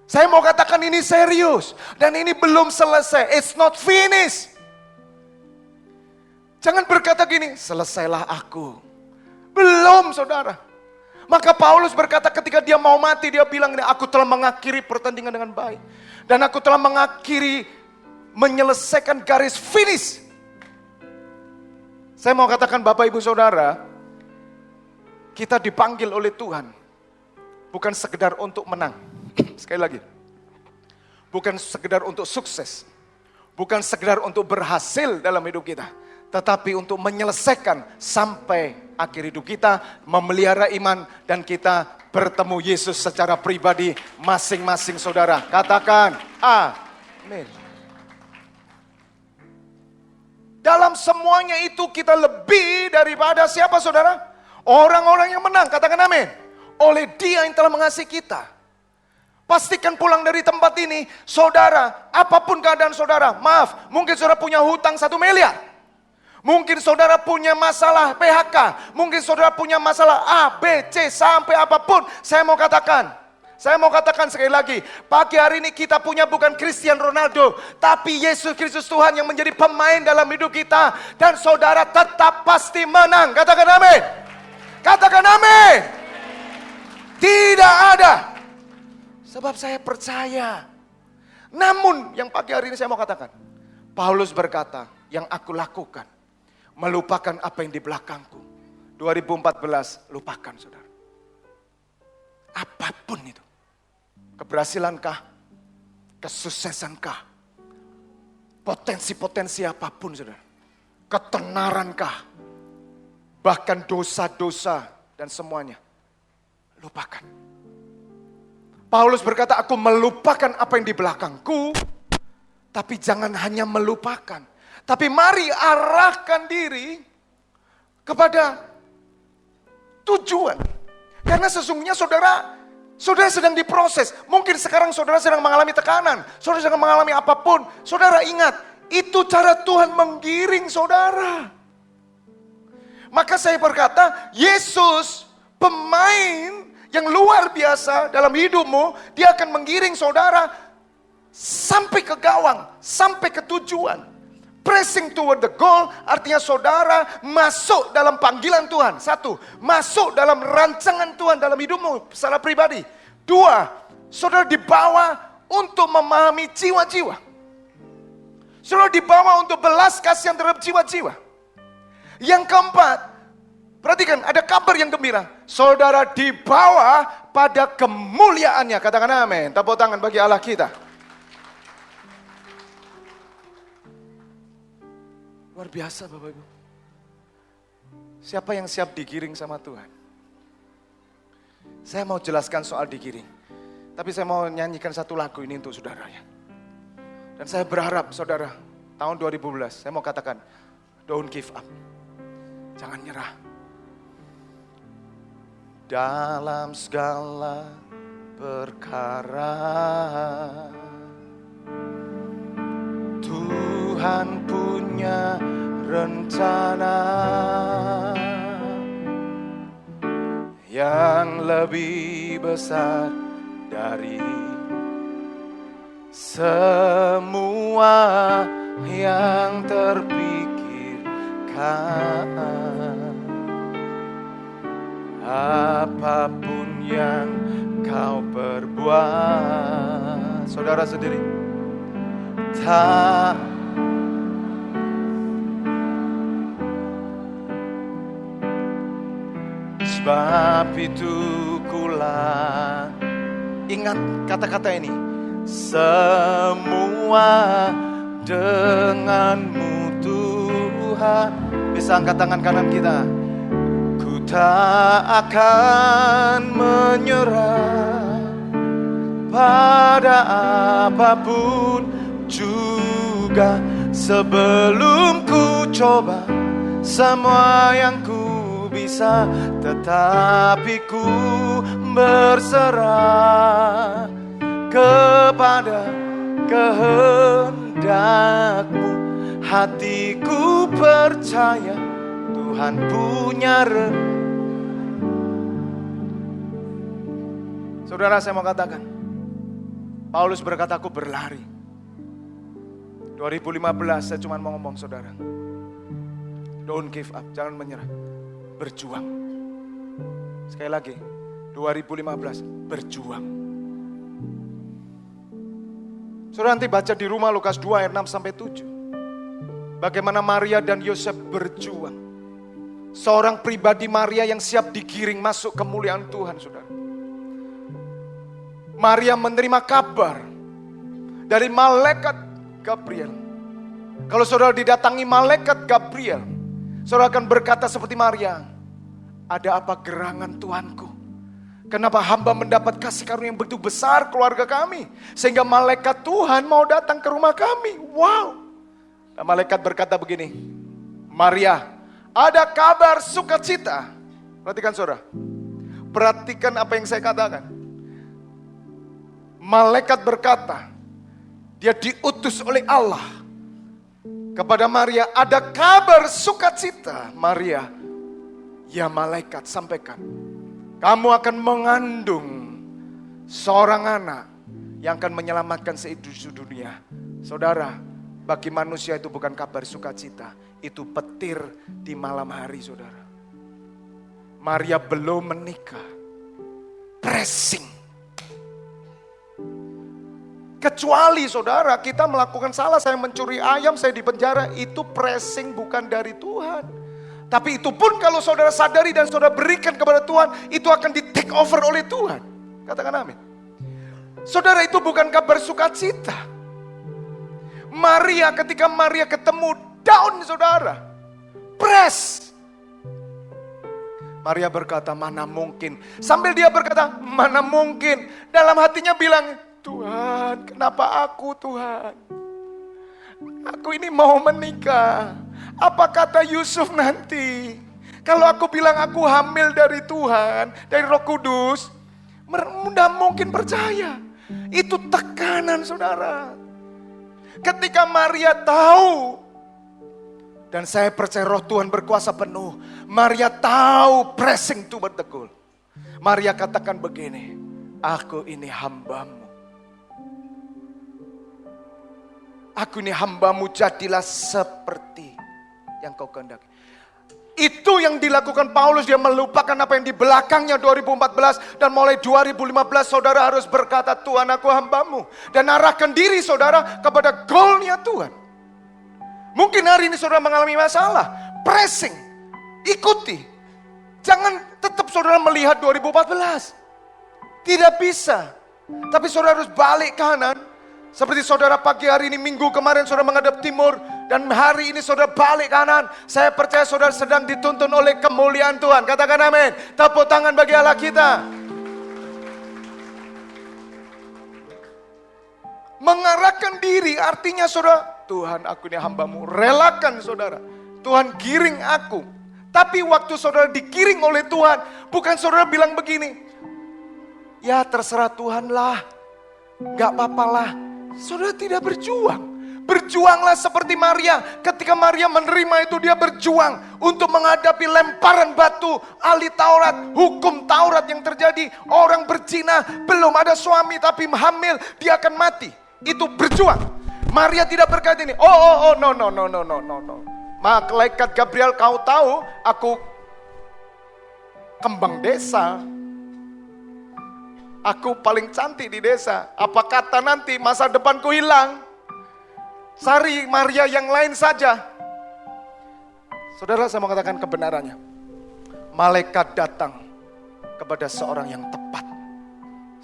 Saya mau katakan ini serius. Dan ini belum selesai. It's not finished. Jangan berkata gini, selesailah aku. Belum saudara. Maka Paulus berkata ketika dia mau mati, dia bilang, aku telah mengakhiri pertandingan dengan baik. Dan aku telah menyelesaikan garis finish. Saya mau katakan Bapak Ibu Saudara, kita dipanggil oleh Tuhan. Bukan sekedar untuk menang. Sekali lagi. Bukan sekedar untuk sukses. Bukan sekedar untuk berhasil dalam hidup kita. Tetapi untuk menyelesaikan sampai akhir hidup kita, memelihara iman, dan kita bertemu Yesus secara pribadi masing-masing saudara. Katakan, amin. Dalam semuanya itu kita lebih daripada siapa saudara? Orang-orang yang menang, katakan amin. Oleh Dia yang telah mengasihi kita. Pastikan pulang dari tempat ini, saudara, apapun keadaan saudara, maaf, mungkin saudara punya hutang 1 miliar. Mungkin saudara punya masalah PHK. Mungkin saudara punya masalah A, B, C, sampai apapun. Saya mau katakan sekali lagi. Pagi hari ini kita punya bukan Cristiano Ronaldo. Tapi Yesus Kristus Tuhan yang menjadi pemain dalam hidup kita. Dan saudara tetap pasti menang. Katakan amin. Katakan amin. Tidak ada. Sebab saya percaya. Namun yang pagi hari ini saya mau katakan. Paulus berkata, yang aku lakukan. Melupakan apa yang di belakangku. 2014, lupakan saudara. Apapun itu. Keberhasilankah? Kesuksesankah? Potensi-potensi apapun saudara. Ketenarankah? Bahkan dosa-dosa dan semuanya. Lupakan. Paulus berkata, aku melupakan apa yang di belakangku. Tapi jangan hanya melupakan. Tapi mari arahkan diri kepada tujuan. Karena sesungguhnya saudara sedang diproses. Mungkin sekarang saudara sedang mengalami tekanan. Saudara sedang mengalami apapun. Saudara ingat, itu cara Tuhan menggiring saudara. Maka saya berkata, Yesus pemain yang luar biasa dalam hidupmu. Dia akan menggiring saudara sampai ke gawang, sampai ke tujuan. Pressing toward the goal artinya saudara masuk dalam panggilan Tuhan. 1, masuk dalam rancangan Tuhan dalam hidupmu secara pribadi. 2, saudara dibawa untuk memahami jiwa-jiwa. Saudara dibawa untuk belas kasihan terhadap jiwa-jiwa. Yang keempat, perhatikan ada kabar yang gembira. Saudara dibawa pada kemuliaannya. Katakan amin. Tepuk tangan bagi Allah kita. Luar biasa Bapak Ibu. Siapa yang siap digiring sama Tuhan? Saya mau jelaskan soal digiring. Tapi saya mau nyanyikan satu lagu ini untuk saudara ya. Dan saya berharap saudara, tahun 2012 saya mau katakan, don't give up. Jangan nyerah. Dalam segala perkara Tuhan punya rencana yang lebih besar dari semua yang terpikirkan. Apapun yang kau perbuat, saudara sendiri tak sebab itu kulah. Ingat kata-kata ini. Semua denganmu Tuhan. Bisa angkat tangan kanan kita. Ku tak akan menyerah pada apapun juga, sebelum ku coba semua yang ku bisa, tetapi ku berserah kepada kehendakmu. Hatiku percaya Tuhan punya Saudara, saya mau katakan, Paulus berkata, aku berlari. 2015 saya cuma mau ngomong saudara, don't give up, jangan menyerah, berjuang. Sekali lagi, 2015 berjuang. Saudara nanti baca di rumah Lukas 2 ayat 6 sampai 7. Bagaimana Maria dan Yosef berjuang. Seorang pribadi Maria yang siap digiring masuk kemuliaan Tuhan, saudara. Maria menerima kabar dari malaikat Gabriel. Kalau saudara didatangi malaikat Gabriel, saudara akan berkata seperti Maria, ada apa gerangan Tuanku? Kenapa hamba mendapat kasih karunia yang begitu besar keluarga kami, sehingga malaikat Tuhan mau datang ke rumah kami. Wow. Dan malaikat berkata begini, Maria, ada kabar sukacita. Perhatikan saudara, perhatikan apa yang saya katakan. Malaikat berkata, dia diutus oleh Allah kepada Maria, ada kabar sukacita. Maria, ya malaikat sampaikan, kamu akan mengandung seorang anak yang akan menyelamatkan sedunia. Saudara, bagi manusia itu bukan kabar sukacita, itu petir di malam hari, saudara. Maria belum menikah, pressing. Kecuali saudara kita melakukan salah, saya mencuri ayam, saya dipenjara, itu pressing bukan dari Tuhan. Tapi itu pun kalau saudara sadari dan saudara berikan kepada Tuhan, itu akan di take over oleh Tuhan. Katakan amin. Saudara, itu bukan kabar sukacita. Maria, ketika Maria ketemu down saudara, press. Maria berkata, mana mungkin. Sambil dia berkata, mana mungkin. Dalam hatinya bilang, Tuhan, kenapa aku Tuhan? Aku ini mau menikah. Apa kata Yusuf nanti? Kalau aku bilang aku hamil dari Tuhan, dari Roh Kudus, mudah mungkin percaya. Itu tekanan saudara. Ketika Maria tahu, dan saya percaya Roh Tuhan berkuasa penuh, Maria tahu pressing to bertekul. Maria katakan begini, aku ini hambamu. Aku ini hamba-Mu, jadilah seperti yang Kau kehendaki. Itu yang dilakukan Paulus, dia melupakan apa yang di belakangnya 2014. Dan mulai 2015 saudara harus berkata, Tuhan aku hamba-Mu. Dan arahkan diri saudara kepada goalnya Tuhan. Mungkin hari ini saudara mengalami masalah, pressing, ikuti. Jangan tetap saudara melihat 2014. Tidak bisa. Tapi saudara harus balik kanan. Seperti saudara pagi hari ini, minggu kemarin saudara menghadap timur. Dan hari ini saudara balik kanan. Saya percaya saudara sedang dituntun oleh kemuliaan Tuhan. Katakan amin. Tepuk tangan bagi Allah kita. Mengarahkan diri artinya saudara, Tuhan aku ini hamba-Mu. Relakan saudara. Tuhan giring aku. Tapi waktu saudara digiring oleh Tuhan, bukan saudara bilang begini, ya terserah Tuhan lah, gak apa-apa lah. Saudara tidak berjuang. Berjuanglah seperti Maria. Ketika Maria menerima itu, dia berjuang untuk menghadapi lemparan batu, ahli Taurat, hukum Taurat yang terjadi. Orang berzina, belum ada suami tapi hamil, dia akan mati. Itu berjuang. Maria tidak berkata ini, no. Malaikat Gabriel, kau tahu aku kembang desa. Aku paling cantik di desa. Apa kata nanti masa depanku hilang? Cari Maria yang lain saja. Saudara, saya mau katakan kebenarannya. Malaikat datang kepada seorang yang tepat.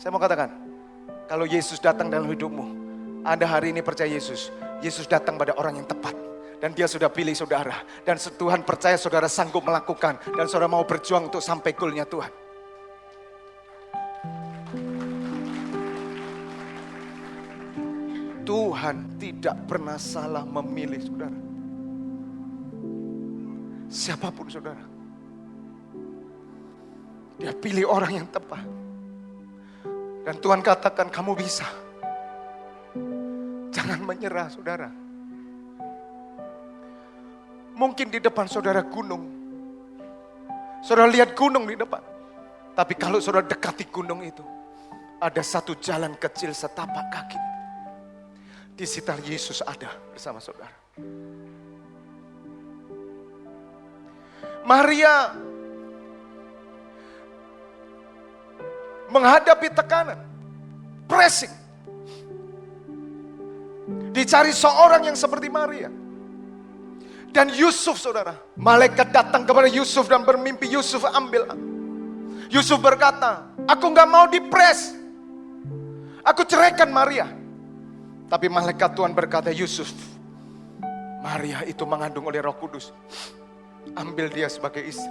Saya mau katakan, kalau Yesus datang dalam hidupmu, Anda hari ini percaya Yesus. Yesus datang pada orang yang tepat. Dan dia sudah pilih saudara. Dan Tuhan percaya saudara sanggup melakukan. Dan saudara mau berjuang untuk sampai goalnya Tuhan. Tuhan tidak pernah salah memilih saudara. Siapapun saudara. Dia pilih orang yang tepat. Dan Tuhan katakan kamu bisa. Jangan menyerah saudara. Mungkin di depan saudara gunung. Saudara lihat gunung di depan. Tapi kalau saudara dekati gunung itu, ada satu jalan kecil setapak kaki. Di sekitar Yesus ada bersama saudara. Maria menghadapi tekanan, pressing. Dicari seorang yang seperti Maria. Dan Yusuf saudara, malaikat datang kepada Yusuf dan bermimpi. Yusuf ambil. Yusuf berkata, aku gak mau dipres. Aku ceraikan Maria. Tapi malaikat Tuhan berkata, Yusuf, Maria itu mengandung oleh Roh Kudus. Ambil dia sebagai istri.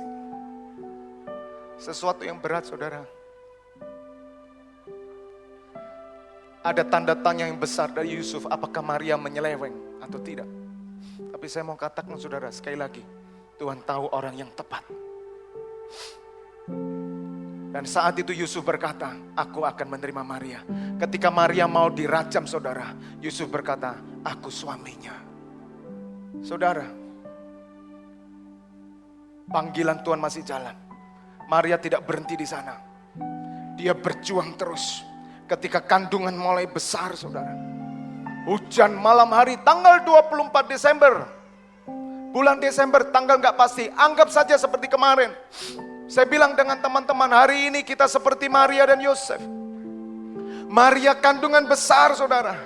Sesuatu yang berat saudara. Ada tanda tanya yang besar dari Yusuf. Apakah Maria menyeleweng atau tidak? Tapi saya mau katakan saudara sekali lagi. Tuhan tahu orang yang tepat. Dan saat itu Yusuf berkata, aku akan menerima Maria. Ketika Maria mau dirajam saudara, Yusuf berkata, aku suaminya. Saudara, panggilan Tuhan masih jalan. Maria tidak berhenti di sana. Dia berjuang terus. Ketika kandungan mulai besar saudara. Hujan malam hari tanggal 24 Desember. Bulan Desember tanggal gak pasti. Anggap saja seperti kemarin. Saya bilang dengan teman-teman, hari ini kita seperti Maria dan Yosef. Maria kandungan besar saudara.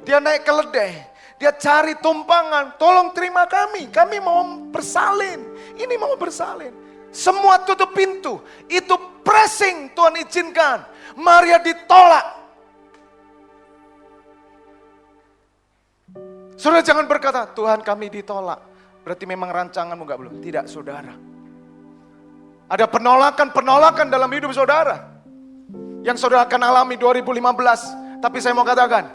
Dia naik keledai. Dia cari tumpangan. Tolong terima kami mau bersalin. Ini mau bersalin. Semua tutup pintu. Itu pressing Tuhan izinkan. Maria ditolak. Saudara jangan berkata, Tuhan kami ditolak. Berarti memang rancanganmu gak belum. Tidak saudara. Ada penolakan dalam hidup saudara. Yang saudara akan alami 2015. Tapi saya mau katakan.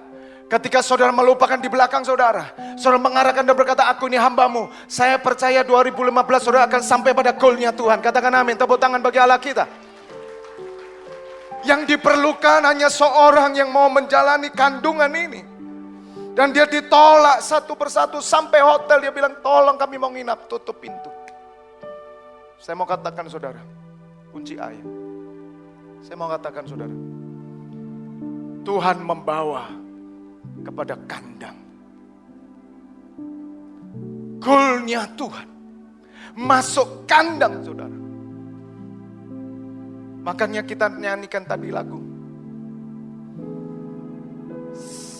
Ketika saudara melupakan di belakang saudara. Saudara mengarahkan dan berkata, aku ini hamba-Mu. Saya percaya 2015 saudara akan sampai pada goalnya Tuhan. Katakan amin. Tepuk tangan bagi Allah kita. Yang diperlukan hanya seorang yang mau menjalani kandungan ini. Dan dia ditolak satu persatu sampai hotel. Dia bilang, tolong kami mau nginap. Tutup pintu. Saya mau katakan saudara, kunci ayat. Saya mau katakan saudara, Tuhan membawa kepada kandang golnya Tuhan masuk kandang, saudara. Makanya kita nyanyikan tadi lagu.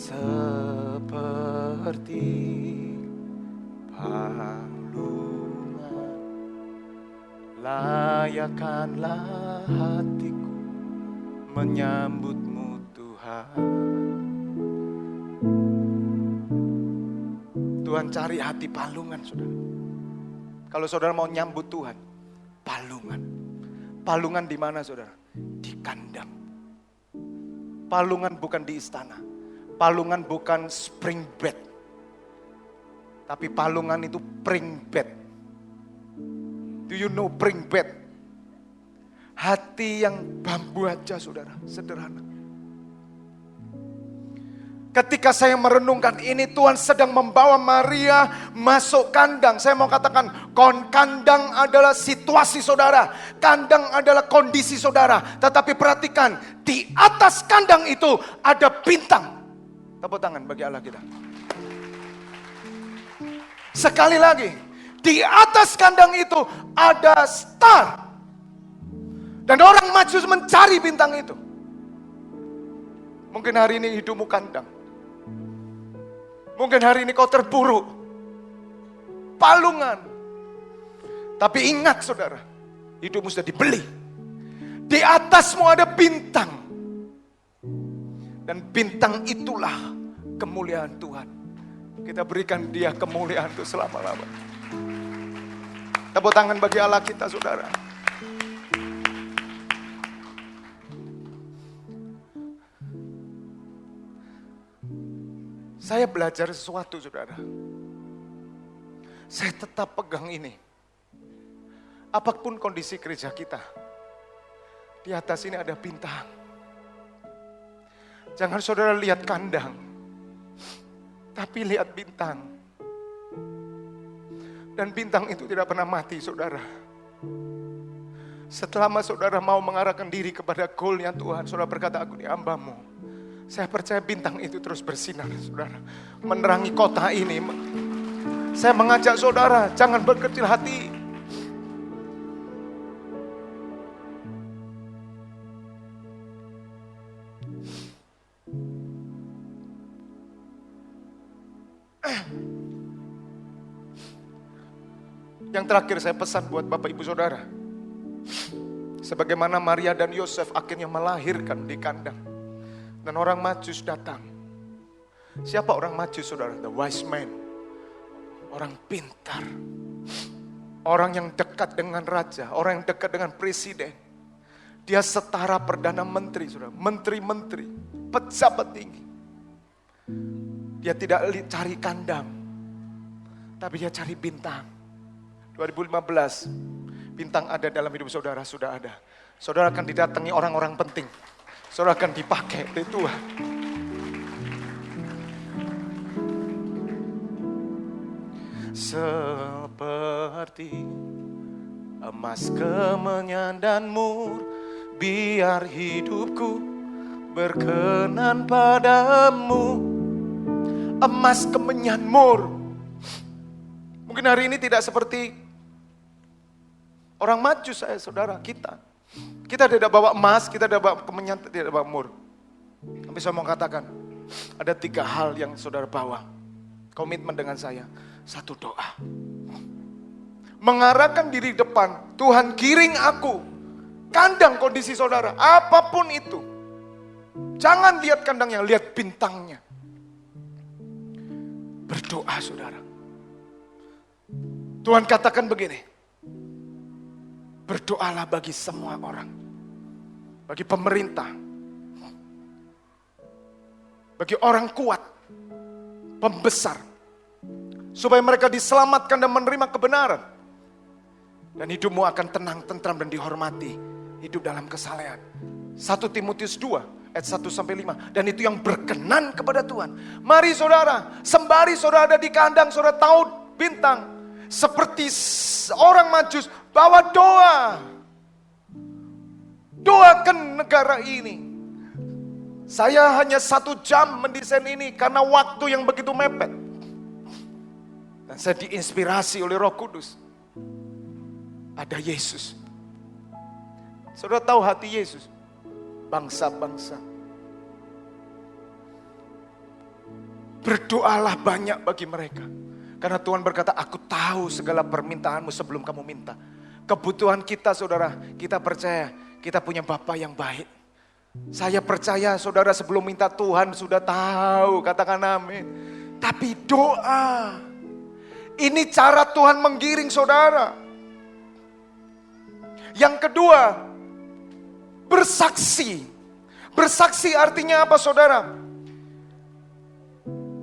Seperti palungan, layakkanlah hatiku menyambutmu Tuhan. Tuhan cari hati palungan, saudara. Kalau saudara mau nyambut Tuhan, palungan. Palungan di mana, saudara? Di kandang. Palungan bukan di istana. Palungan bukan spring bed. Tapi palungan itu pring bed. Do you know pring bed? Hati yang bambu aja, saudara, sederhana. Ketika saya merenungkan ini, Tuhan sedang membawa Maria masuk kandang. Saya mau katakan, kandang adalah situasi saudara. Kandang adalah kondisi saudara. Tetapi perhatikan, di atas kandang itu ada bintang. Tepuk tangan bagi Allah kita. Sekali lagi, di atas kandang itu ada star. Dan orang Majus mencari bintang itu. Mungkin hari ini hidupmu kandang. Mungkin hari ini kau terpuruk. Palungan. Tapi ingat saudara, hidupmu sudah dibeli. Di atasmu ada bintang. Dan bintang itulah kemuliaan Tuhan. Kita berikan dia kemuliaan itu selama-lamanya. Tepuk tangan bagi Allah kita, saudara. Saya belajar sesuatu, saudara. Saya tetap pegang ini. Apapun kondisi gereja kita, di atas ini ada bintang. Jangan saudara lihat kandang, tapi lihat bintang. Dan bintang itu tidak pernah mati, saudara. Selama saudara mau mengarahkan diri kepada goalnya Tuhan, saudara berkata, aku ini hambamu. Saya percaya bintang itu terus bersinar, saudara. Menerangi kota ini. Saya mengajak saudara, jangan berkecil hati. Yang terakhir saya pesan buat Bapak Ibu Saudara. Sebagaimana Maria dan Yosef akhirnya melahirkan di kandang. Dan orang Majus datang. Siapa orang Majus, saudara? The wise man. Orang pintar. Orang yang dekat dengan raja. Orang yang dekat dengan presiden. Dia setara Perdana Menteri, saudara. Menteri-menteri. Pejabat tinggi. Dia tidak cari kandang. Tapi dia cari bintang. 2015. Bintang ada dalam hidup saudara, sudah ada. Saudara akan didatangi orang-orang penting. Saudara akan dipakai oleh Tuhan. Seperti emas kemenyan dan mur, biar hidupku berkenan padamu. Emas kemenyan mur. Mungkin hari ini tidak seperti orang Majus, saudara kita. Kita tidak bawa emas, kita tidak bawa kemenyan, tidak bawa mur. Tapi saya mau katakan, ada 3 hal yang saudara bawa. Komitmen dengan saya. 1, doa. Mengarahkan diri depan, Tuhan giring aku. Kandang kondisi saudara, apapun itu. Jangan lihat kandangnya, lihat bintangnya. Berdoa, saudara. Tuhan katakan begini. Berdoalah bagi semua orang. Bagi pemerintah. Bagi orang kuat. Pembesar. Supaya mereka diselamatkan dan menerima kebenaran. Dan hidupmu akan tenang, tentram dan dihormati. Hidup dalam kesalehan. 1 Timotius 2 ayat 1-5. Dan itu yang berkenan kepada Tuhan. Mari saudara, sembari saudara ada di kandang, saudara tahu bintang. Seperti orang Majus, bawa doa. Doakan negara ini. Saya hanya 1 jam mendesain ini karena waktu yang begitu mepet. Dan Dan saya diinspirasi oleh Roh Kudus. Ada Yesus. Saudara tahu hati Yesus? Bangsa-bangsa. Berdoalah banyak bagi mereka. Karena Tuhan berkata, aku tahu segala permintaanmu sebelum kamu minta. Kebutuhan kita saudara, kita percaya kita punya Bapa yang baik. Saya percaya saudara sebelum minta Tuhan sudah tahu, katakan amin. Tapi doa, ini cara Tuhan menggiring saudara. Yang kedua, bersaksi. Bersaksi artinya apa saudara?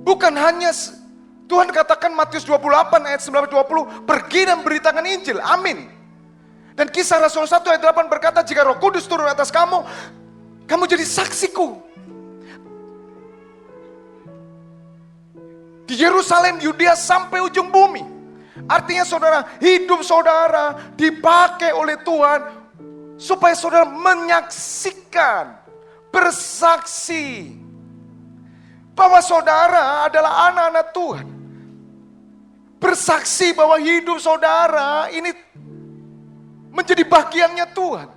Bukan hanya Tuhan katakan Matius 28 ayat 19-20, pergi dan beritakan Injil, amin. Dan Kisah Rasul 1 ayat 8 berkata, jika Roh Kudus turun atas kamu, kamu jadi saksiku. Di Yerusalem, Yudea sampai ujung bumi. Artinya saudara, hidup saudara dipakai oleh Tuhan supaya saudara menyaksikan, bersaksi bahwa saudara adalah anak-anak Tuhan. Bersaksi bahwa hidup saudara ini menjadi bagiannya Tuhan.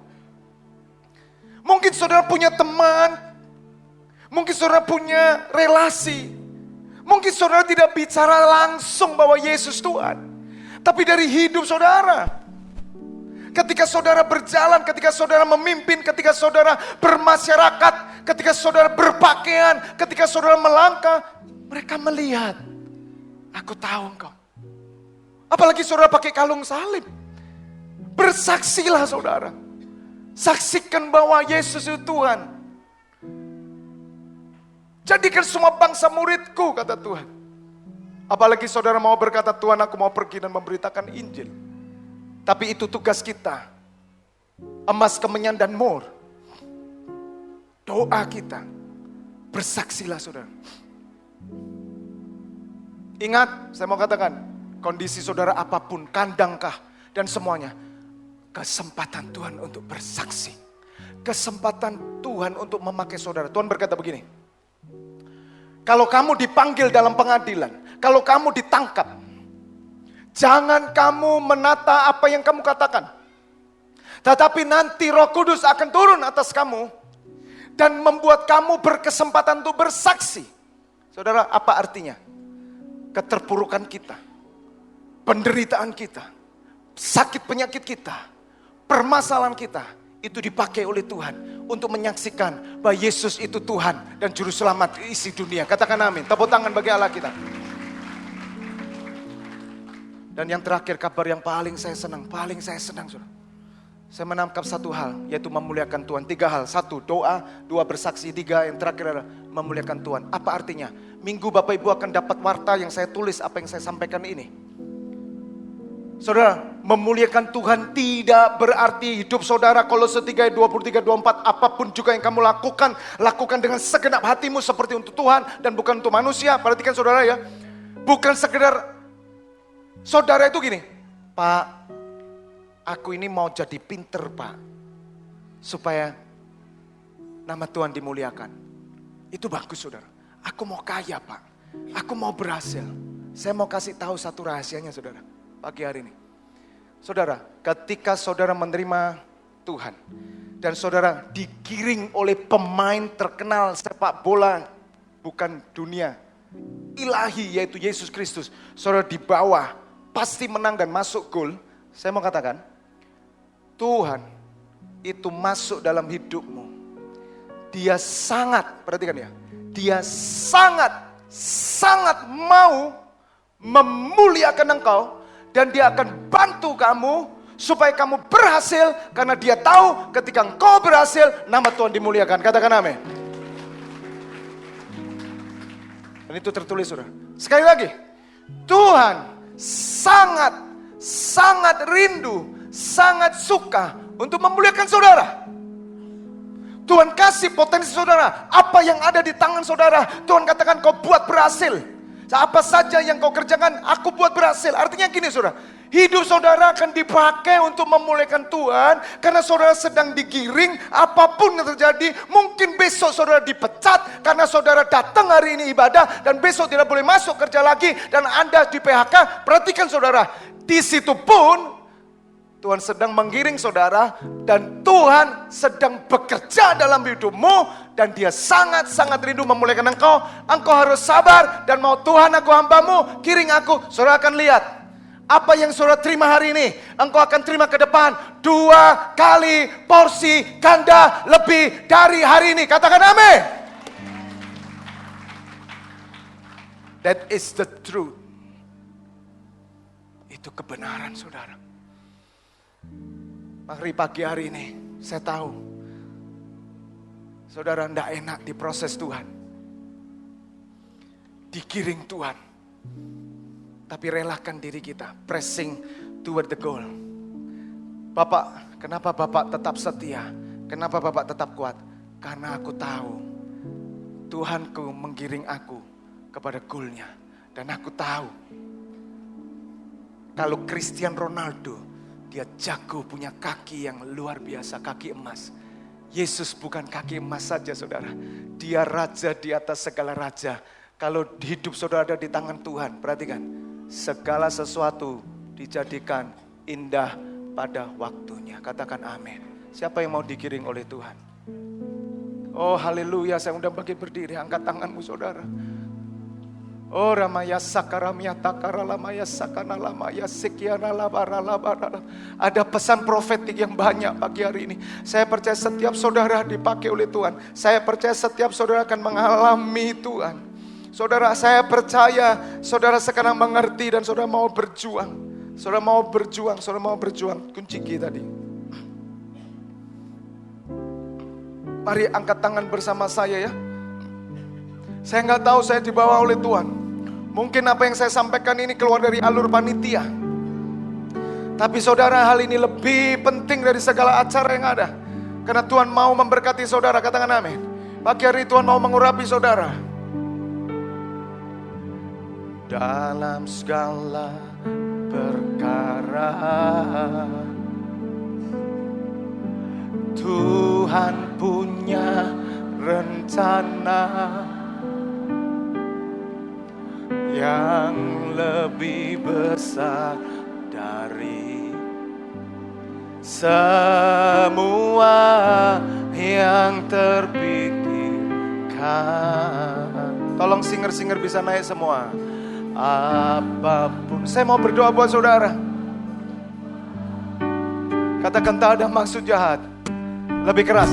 Mungkin saudara punya teman, mungkin saudara punya relasi, mungkin saudara tidak bicara langsung bahwa Yesus Tuhan. Tapi dari hidup saudara, ketika saudara berjalan, ketika saudara memimpin, ketika saudara bermasyarakat, ketika saudara berpakaian, ketika saudara melangkah, mereka melihat, aku tahu engkau. Apalagi saudara pakai kalung salib. Bersaksilah saudara. Saksikan bahwa Yesus itu Tuhan. Jadikan semua bangsa muridku, kata Tuhan. Apalagi saudara mau berkata, Tuhan aku mau pergi dan memberitakan Injil. Tapi itu tugas kita. Emas, kemenyan, dan mur. Doa kita. Bersaksilah saudara. Ingat, saya mau katakan, kondisi saudara apapun, kandangkah, dan semuanya. Kesempatan Tuhan untuk bersaksi. Kesempatan Tuhan untuk memakai saudara. Tuhan berkata begini. Kalau kamu dipanggil dalam pengadilan, kalau kamu ditangkap, jangan kamu menata apa yang kamu katakan. Tetapi nanti Roh Kudus akan turun atas kamu dan membuat kamu berkesempatan untuk bersaksi. Saudara, apa artinya? Keterpurukan kita, penderitaan kita, sakit penyakit kita, permasalahan kita, itu dipakai oleh Tuhan untuk menyaksikan bahwa Yesus itu Tuhan dan Juru Selamat isi dunia. Katakan amin. Tepuk tangan bagi Allah kita. Dan yang terakhir, kabar yang paling saya senang saudara. Saya menangkap satu hal, yaitu memuliakan Tuhan. 3 hal, 1 doa, 2 bersaksi, 3 yang terakhir adalah memuliakan Tuhan. Apa artinya? Minggu Bapak Ibu akan dapat warta yang saya tulis, apa yang saya sampaikan ini. Saudara, memuliakan Tuhan tidak berarti hidup saudara Kolose 3 ayat 23-24, apapun juga yang kamu lakukan, lakukan dengan segenap hatimu seperti untuk Tuhan dan bukan untuk manusia. Perhatikan saudara ya, bukan sekedar saudara itu gini, Pak, aku ini mau jadi pinter Pak, supaya nama Tuhan dimuliakan. Itu bagus saudara. Aku mau kaya Pak, aku mau berhasil. Saya mau kasih tahu satu rahasianya saudara. Pagi hari ini. Saudara, ketika saudara menerima Tuhan dan saudara digiring oleh pemain terkenal sepak bola bukan dunia, ilahi yaitu Yesus Kristus, saudara di bawah pasti menang dan masuk gol. Saya mau katakan, Tuhan itu masuk dalam hidupmu. Dia sangat, perhatikan ya, dia sangat mau memuliakan engkau. Dan dia akan bantu kamu supaya kamu berhasil. Karena dia tahu ketika engkau berhasil, nama Tuhan dimuliakan. Katakan amin. Dan itu tertulis saudara. Sekali lagi, Tuhan sangat rindu, sangat suka untuk memuliakan saudara. Tuhan kasih potensi saudara. Apa yang ada di tangan saudara, Tuhan katakan kau buat berhasil. Apa saja yang kau kerjakan, aku buat berhasil. Artinya gini saudara, hidup saudara akan dipakai untuk memuliakan Tuhan. Karena saudara sedang digiring, apapun yang terjadi. Mungkin besok saudara dipecat karena saudara datang hari ini ibadah, dan besok tidak boleh masuk kerja lagi, dan Anda di PHK. Perhatikan saudara, di situ pun Tuhan sedang menggiring saudara, dan Tuhan sedang bekerja dalam hidupmu, dan Dia sangat-sangat rindu memuliakan engkau. Engkau harus sabar dan mau, Tuhan aku hambamu, giring aku. Saudara akan lihat apa yang saudara terima hari ini, engkau akan terima ke depan 2 kali porsi ganda lebih dari hari ini. Katakan amin. That is the truth. Itu kebenaran saudara. Mari pagi hari ini, saya tahu saudara tidak enak diproses Tuhan, digiring Tuhan. Tapi relakan diri kita, pressing toward the goal. Bapak, kenapa Bapak tetap setia? Kenapa Bapak tetap kuat? Karena aku tahu Tuhanku menggiring aku kepada goalnya. Dan aku tahu kalau Cristiano Ronaldo, dia jago, punya kaki yang luar biasa, kaki emas. Yesus bukan kaki emas saja saudara, Dia raja di atas segala raja. Kalau hidup saudara ada di tangan Tuhan, perhatikan, segala sesuatu dijadikan indah pada waktunya. Katakan amin. Siapa yang mau digiring oleh Tuhan? Oh haleluya, saya undang bagi berdiri, angkat tanganmu saudara. Oh ramaya sakaramya takaralamaya sakanalamaya sekiana labaralabara. Ada pesan profetik yang banyak pagi hari ini. Saya percaya setiap saudara dipakai oleh Tuhan. Saya percaya setiap saudara akan mengalami Tuhan. Saudara, saya percaya saudara sekarang mengerti dan saudara mau berjuang. Saudara mau berjuang, saudara mau berjuang. Kunci kita tadi. Mari angkat tangan bersama saya ya. Saya nggak tahu saya dibawa oleh Tuhan. Mungkin apa yang saya sampaikan ini keluar dari alur panitia. Tapi saudara, hal ini lebih penting dari segala acara yang ada. Karena Tuhan mau memberkati saudara, katakan amin. Pagi hari Tuhan mau mengurapi saudara. Dalam segala perkara Tuhan punya rencana yang lebih besar dari semua yang terpikirkan. Tolong singer-singer bisa naik semua. Apapun, saya mau berdoa buat saudara. Katakan tak ada maksud jahat. Lebih keras.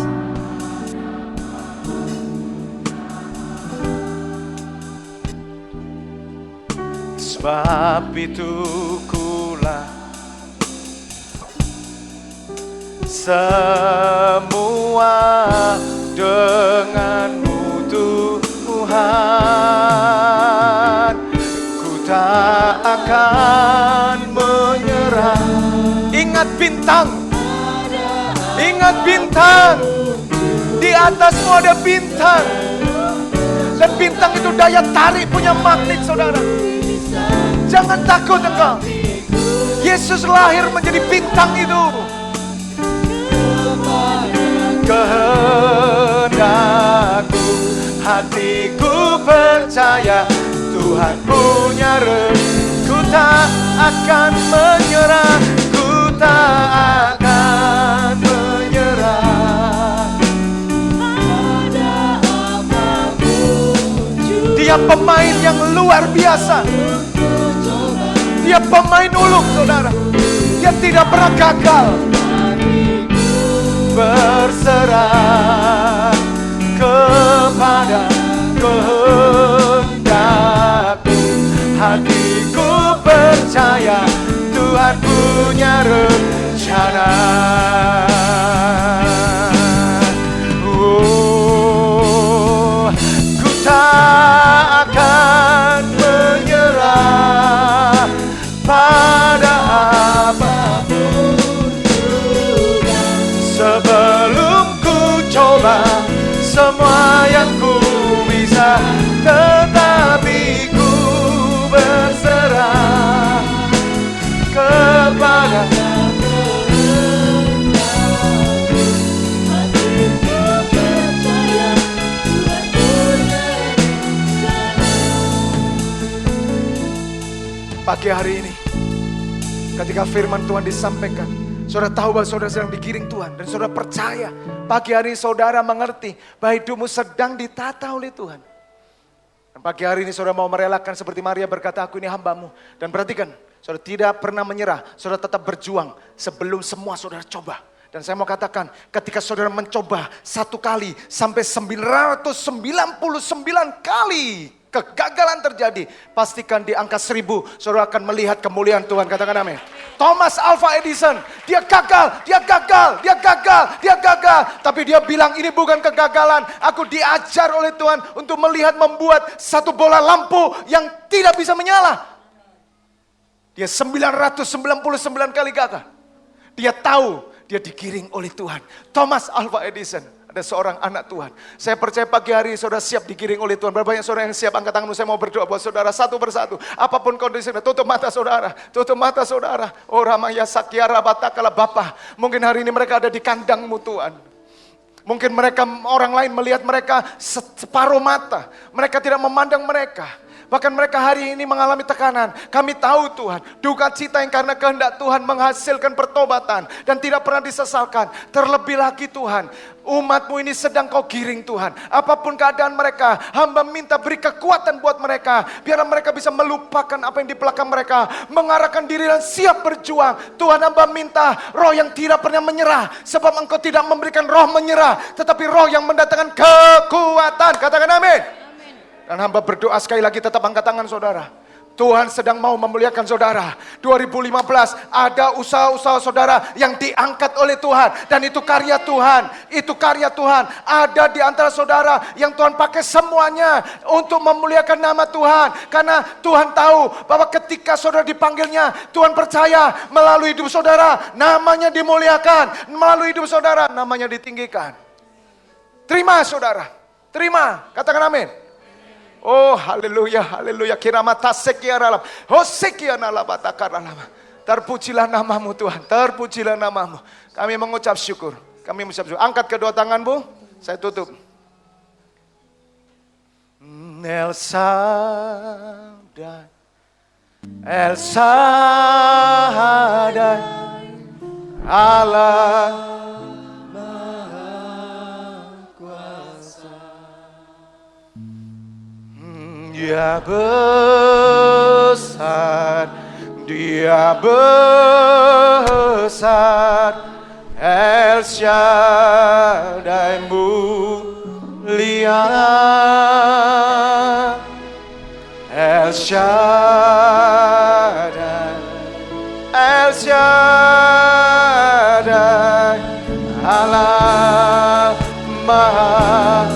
Sebab itu kulah semua denganmu Tuhan. Ku tak akan menyerah. Ingat bintang. Ingat bintang. Di atasmu ada bintang. Dan bintang itu daya tarik punya magnet saudara. Jangan takut engkau. Yesus lahir menjadi bintang itu. Kehendakku, hatiku percaya Tuhan punya rencana. Ku tak akan menyerah. Ku tak akan menyerah. Dia pemain yang luar biasa. Dia pemain ulung saudara. Dia tidak pernah gagal. Berserah kepada kehendakku, hatiku percaya Tuhan punya rencana. Ku tak akan menyerah pada apapun juga. Sebelum ku coba semua yang ku bisa, tetapi ku Pagi hari ini, ketika firman Tuhan disampaikan, saudara tahu bahwa saudara sedang digiring Tuhan. Dan saudara percaya, pagi hari ini saudara mengerti bahwa hidupmu sedang ditata oleh Tuhan. Dan pagi hari ini saudara mau merelakan seperti Maria berkata, aku ini hambamu. Dan perhatikan, saudara tidak pernah menyerah, saudara tetap berjuang sebelum semua saudara coba. Dan saya mau katakan, ketika saudara mencoba 1 kali sampai 999 kali kegagalan terjadi, pastikan di angka 1000 saudara akan melihat kemuliaan Tuhan. Katakan amin. Thomas Alva Edison, dia gagal. Tapi dia bilang ini bukan kegagalan. Aku diajar oleh Tuhan untuk melihat membuat satu bola lampu yang tidak bisa menyala. Dia 999 kali gagal. Dia tahu dia digiring oleh Tuhan. Thomas Alva Edison, ada seorang anak Tuhan. Saya percaya pagi hari saudara siap digiring oleh Tuhan. Berapa banyak saudara yang siap? Angkat tanganmu, saya mau berdoa buat saudara satu persatu. Apapun kondisinya, tutup mata saudara. Tutup mata saudara. Oh Ramaya Sakyara Batakala Bapa. Mungkin hari ini mereka ada di kandangmu Tuhan. Mungkin mereka, orang lain melihat mereka separuh mata. Mereka tidak memandang mereka. Bahkan mereka hari ini mengalami tekanan. Kami tahu Tuhan, duka cita yang karena kehendak Tuhan menghasilkan pertobatan dan tidak pernah disesalkan. Terlebih lagi Tuhan, umatmu ini sedang kau giring Tuhan. Apapun keadaan mereka, hamba minta beri kekuatan buat mereka. Biar mereka bisa melupakan apa yang di belakang mereka. Mengarahkan diri dan siap berjuang. Tuhan, hamba minta roh yang tidak pernah menyerah. Sebab engkau tidak memberikan roh menyerah, tetapi roh yang mendatangkan kekuatan. Katakan amin. Dan hamba berdoa sekali lagi, tetap angkat tangan saudara. Tuhan sedang mau memuliakan saudara. 2015 ada usaha-usaha saudara yang diangkat oleh Tuhan. Dan itu karya Tuhan. Itu karya Tuhan. Ada di antara saudara yang Tuhan pakai semuanya untuk memuliakan nama Tuhan. Karena Tuhan tahu bahwa ketika saudara dipanggilnya, Tuhan percaya melalui hidup saudara namanya dimuliakan. Melalui hidup saudara namanya ditinggikan. Terima saudara. Terima. Katakan amin. Oh haleluya, haleluya. Kiramata sekiaralam. Oh sekianala batakaralama. Terpujilah namamu Tuhan. Terpujilah namamu. Kami mengucap syukur. Kami mengucap syukur. Angkat kedua tanganmu. Saya tutup. Elsa dan Elsa dan Allah. Dia besar, dia besar, El Shaddai mulia, El Shaddai, El Shaddai, Allah Maha.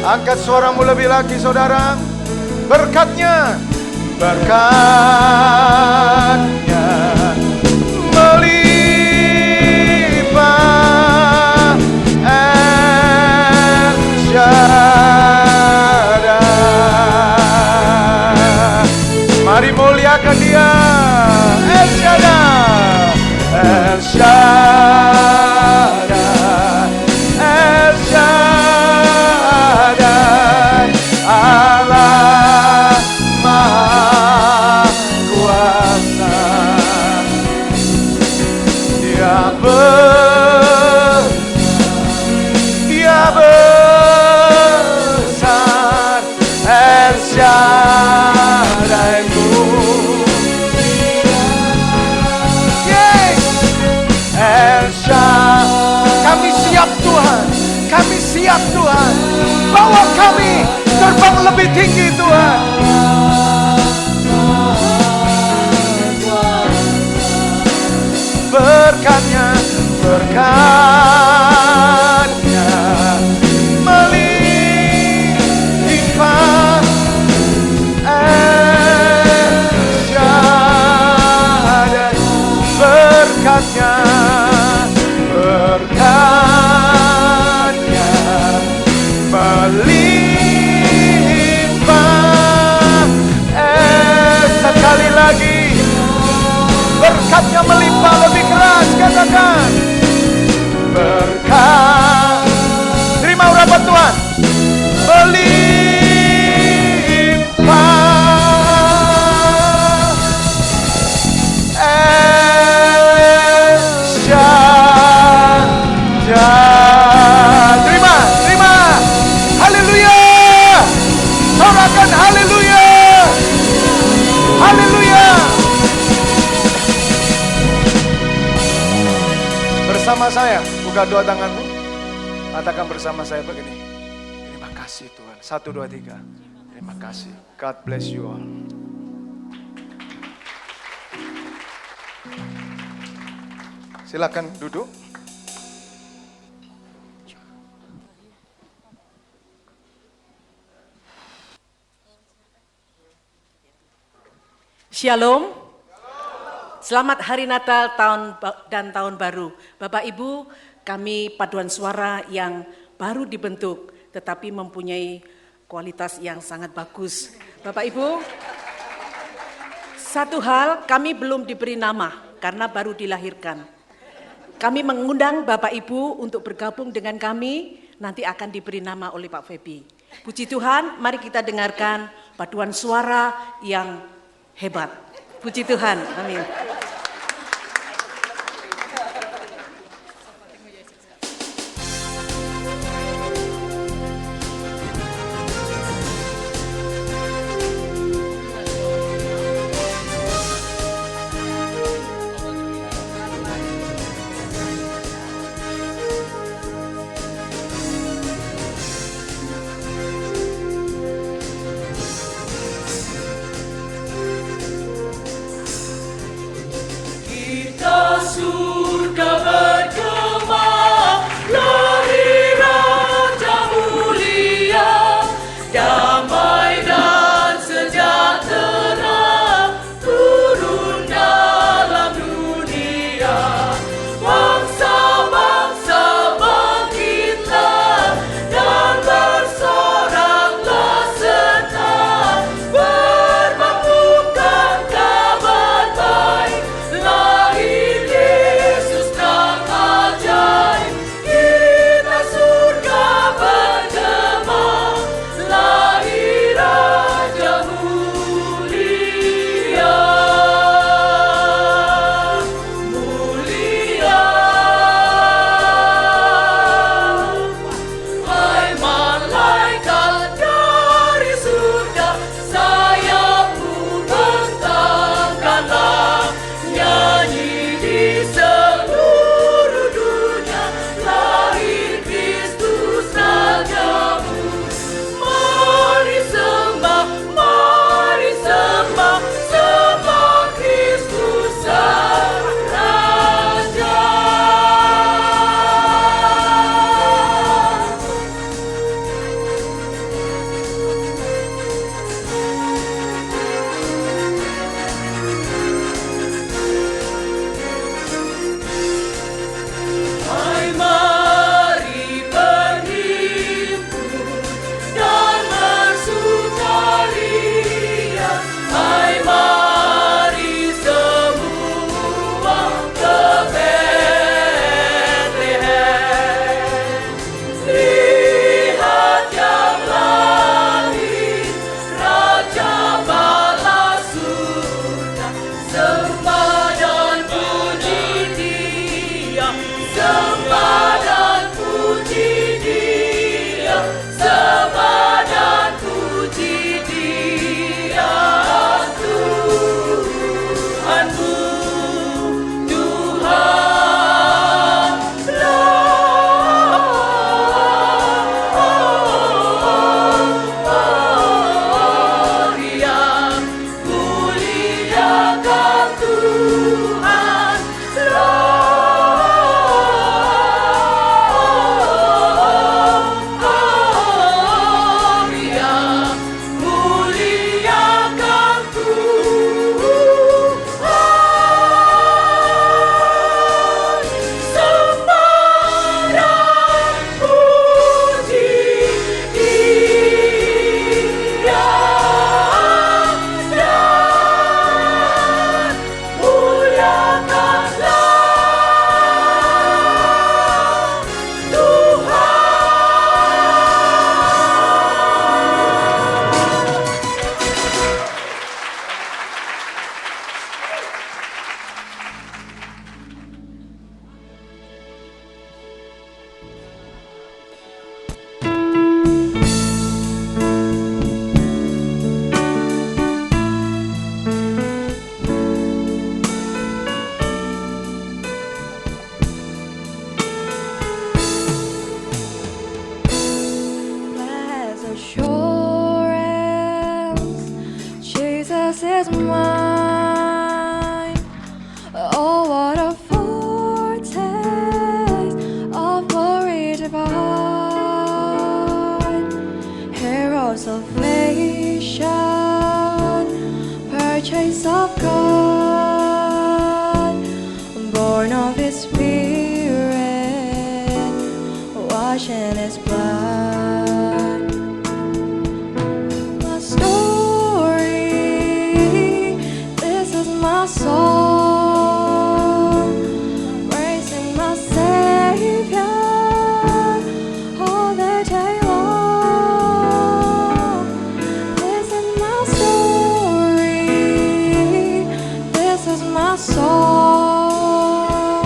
Angkat suaramu lebih lagi saudara. Berkatnya, berkatnya melimpah, El Shaddai. Mari muliakan dia, El Shaddai, El Shaddai, El Shaddai, Allah Maha Kuasa. Dia besar, El Shaddai mulia. Yes, El Shaddai. Kami siap Tuhan, kami siap Tuhan. Bawa kami terbang lebih tinggi Tuhan. Berkatnya, berkatnya melimpah, El Shaddai. Berkatnya, berkatnya melimpah, bersama saya. Buka dua tanganmu. Katakan bersama saya begini. Terima kasih Tuhan. 1, 2, 3. Terima kasih. God bless you all. Silakan duduk. Shalom. Selamat Hari Natal dan Tahun Baru. Bapak Ibu, kami paduan suara yang baru dibentuk tetapi mempunyai kualitas yang sangat bagus. Bapak Ibu, satu hal, kami belum diberi nama karena baru dilahirkan. Kami mengundang Bapak Ibu untuk bergabung dengan kami, nanti akan diberi nama oleh Pak Febi. Puji Tuhan, mari kita dengarkan paduan suara yang hebat. Puji Tuhan, amin. God, born of His Spirit, washed in His blood. My story, this is my song, praising my Savior all the day long. This is my story, this is my song,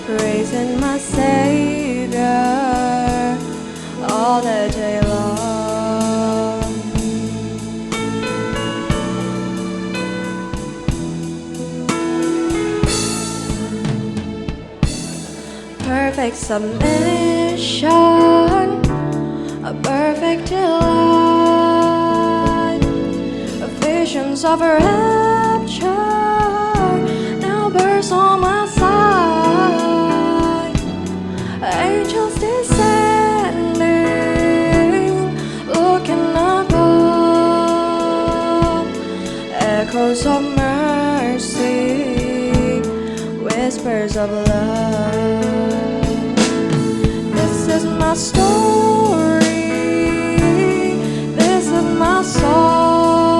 praising my Savior all the day long. Perfect submission, a perfect delight, visions of rapture now burst on my sight. Angels descending, looking above, echoes of mercy, whispers of love. This is my story, this is my song,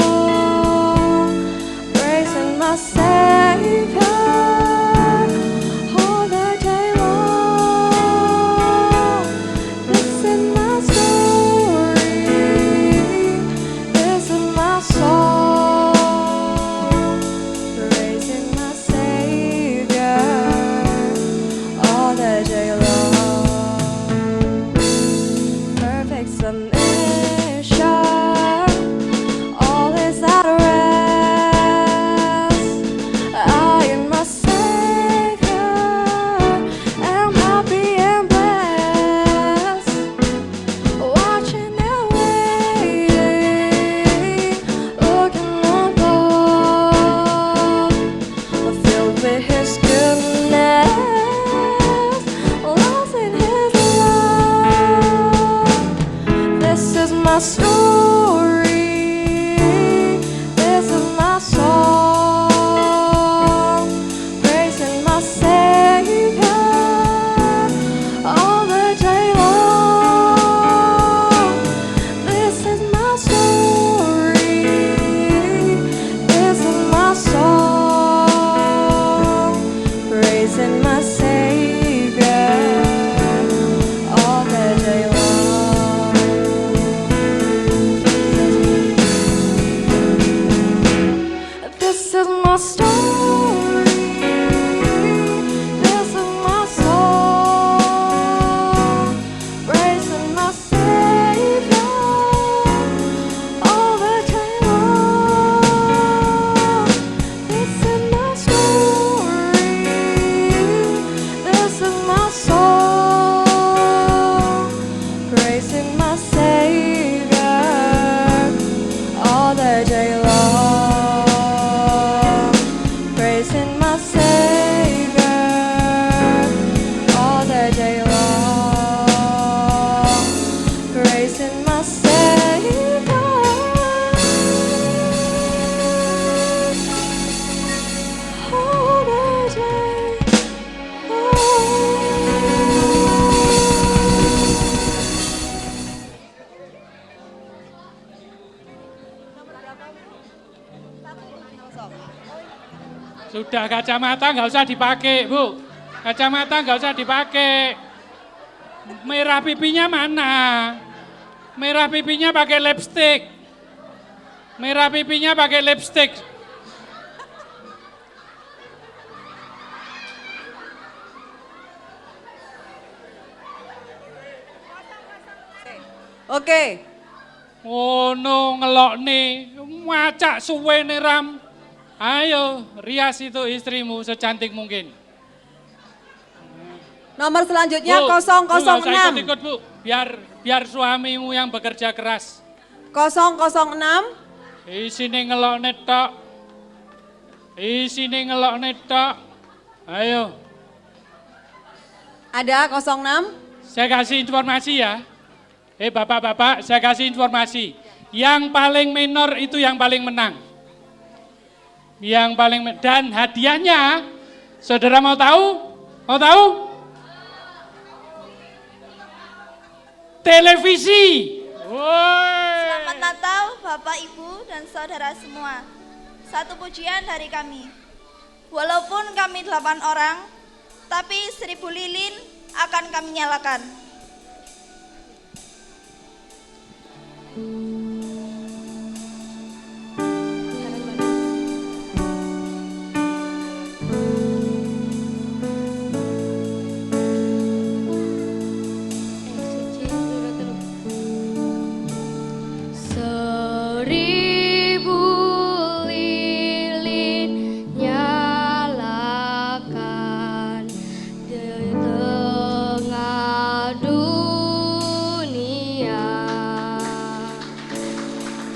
praising my Savior all the day long. This is my story, this is my song, praising my Savior all the day long. Perfect submission, all is at rest. I and my Savior am happy and blessed, watching and waiting, looking above, filled with His goodness, lost in His love. This is my story, this is my song, praising my Savior all the day long. This is my story, this is my song, praising my Savior all the day long. This is my story, this is my song, praising my Savior all the day long. This is my story, this is my song, praising my Savior all the day long. Praising my Savior all the day long. Praising my Savior all the day Sudah, kacamata nggak usah dipakai, Bu. Kacamata nggak usah dipakai. Merah pipinya mana? Merah pipinya pakai lipstick. Merah pipinya pakai lipstick. Oke, Oh no, ngelok nih, macak suwe nih Ram. Ayo, rias itu istrimu secantik mungkin. nomor selanjutnya Bu, Bu, nggak usah 006. ikut-ikut, Bu. Biar suamimu yang bekerja keras. 006. Isine ngelok netok. Isine ngelok netok. Ayo, Ada 06? saya kasih informasi ya. Bapak-bapak, saya kasih informasi. Yang paling minor itu yang paling menang. Yang paling dan hadiahnya, saudara mau tahu? Mau tahu? Televisi. Woi. Selamat Natal Bapak, Ibu, dan saudara semua. Satu pujian dari kami. Walaupun kami 8 orang, tapi 1000 lilin akan kami nyalakan.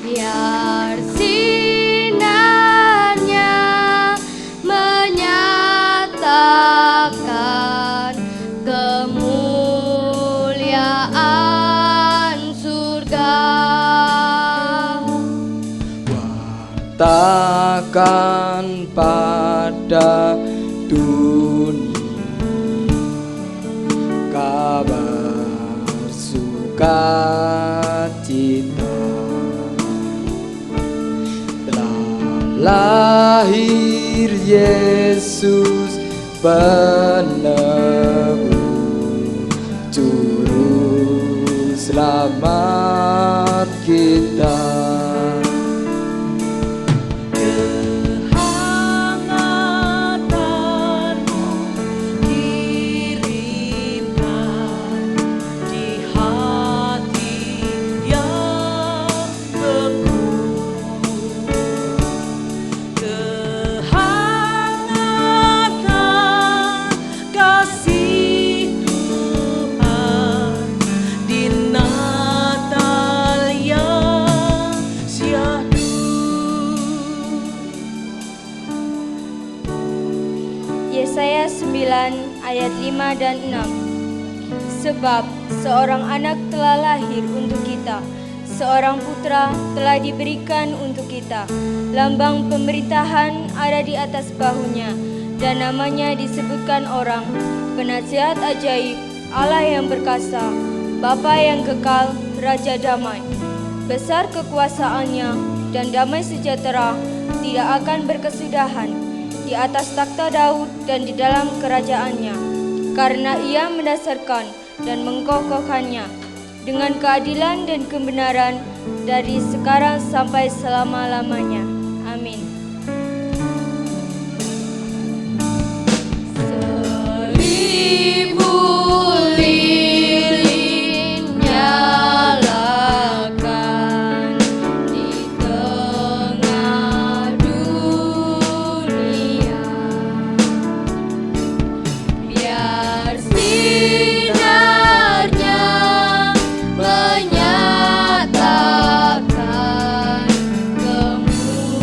Biar sinarnya menyatakan kemuliaan surga. Wartakan pada dunia kabar sukacita. Lahir Yesus penebus juru selamat kita. Kehangatanmu kirimkan di hati yang beku. Kehangatan kasih Tuhan di Natal yang syahdu. Yesaya 9 ayat 5 dan 6. Sebab seorang anak telah lahir untuk kita, seorang putra telah diberikan untuk kita. Lambang pemerintahan ada di atas bahunya, dan namanya disebutkan orang, Penasihat Ajaib, Allah yang perkasa, Bapa yang kekal, Raja damai. Besar kekuasaannya dan damai sejahtera tidak akan berkesudahan di atas takhta Daud dan di dalam kerajaannya, karena ia mendasarkan dan mengkokohkannya dengan keadilan dan kebenaran dari sekarang sampai selama-lamanya. Amin. Seribu lilin nyalakan di tengah dunia, biar sinarnya menyatakan kemuliaan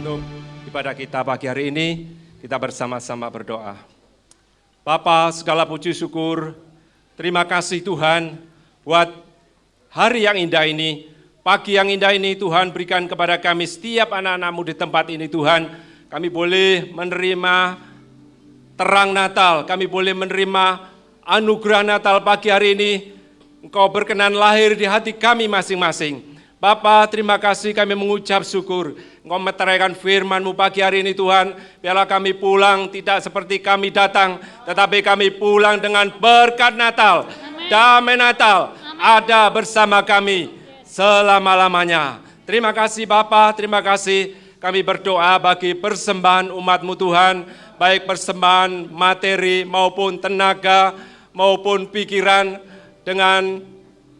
menutup ibadah kita pagi hari ini, kita bersama-sama berdoa. Bapa, segala puji syukur, terima kasih Tuhan buat hari yang indah ini, pagi yang indah ini Tuhan berikan kepada kami setiap anak-anak-Mu di tempat ini Tuhan. Kami boleh menerima terang Natal, kami boleh menerima anugerah Natal pagi hari ini. Engkau berkenan lahir di hati kami masing-masing. Bapa, terima kasih kami mengucap syukur. Engkau meteraikan firman-Mu pagi hari ini Tuhan. Biarlah kami pulang tidak seperti kami datang, tetapi kami pulang dengan berkat Natal. Amen. Damai Natal ada bersama kami selama-lamanya. Terima kasih Bapa, terima kasih. Kami berdoa bagi persembahan umat-Mu Tuhan, baik persembahan materi maupun tenaga maupun pikiran dengan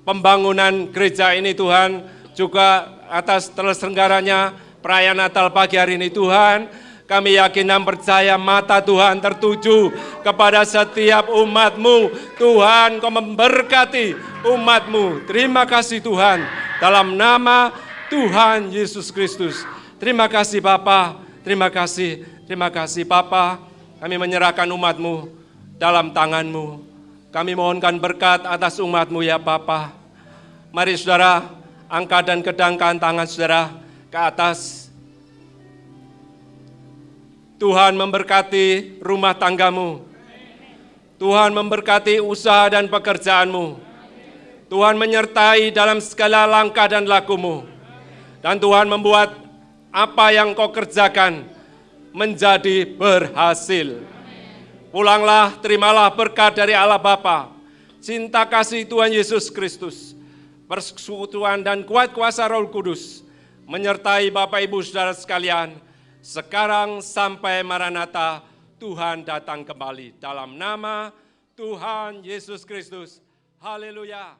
pembangunan gereja ini Tuhan. Juga atas terselenggaranya perayaan Natal pagi hari ini Tuhan, kami yakin dan percaya mata Tuhan tertuju kepada setiap umat-Mu. Tuhan, Kau memberkati umat-Mu. Terima kasih Tuhan, dalam nama Tuhan Yesus Kristus. Terima kasih Bapa, terima kasih Bapa. Kami menyerahkan umat-Mu dalam tangan-Mu. Kami mohonkan berkat atas umat-Mu ya Bapa. Mari saudara, angkat dan kedangkan tangan saudara ke atas. Tuhan memberkati rumah tanggamu. Tuhan memberkati usaha dan pekerjaanmu. Tuhan menyertai dalam segala langkah dan lakumu. Dan Tuhan membuat apa yang kau kerjakan menjadi berhasil. Pulanglah, terimalah berkat dari Allah Bapa, cinta kasih Tuhan Yesus Kristus, persekutuan dan kuat kuasa Roh Kudus menyertai Bapak Ibu Saudara sekalian, sekarang sampai Maranatha, Tuhan datang kembali. Dalam nama Tuhan Yesus Kristus. Haleluya.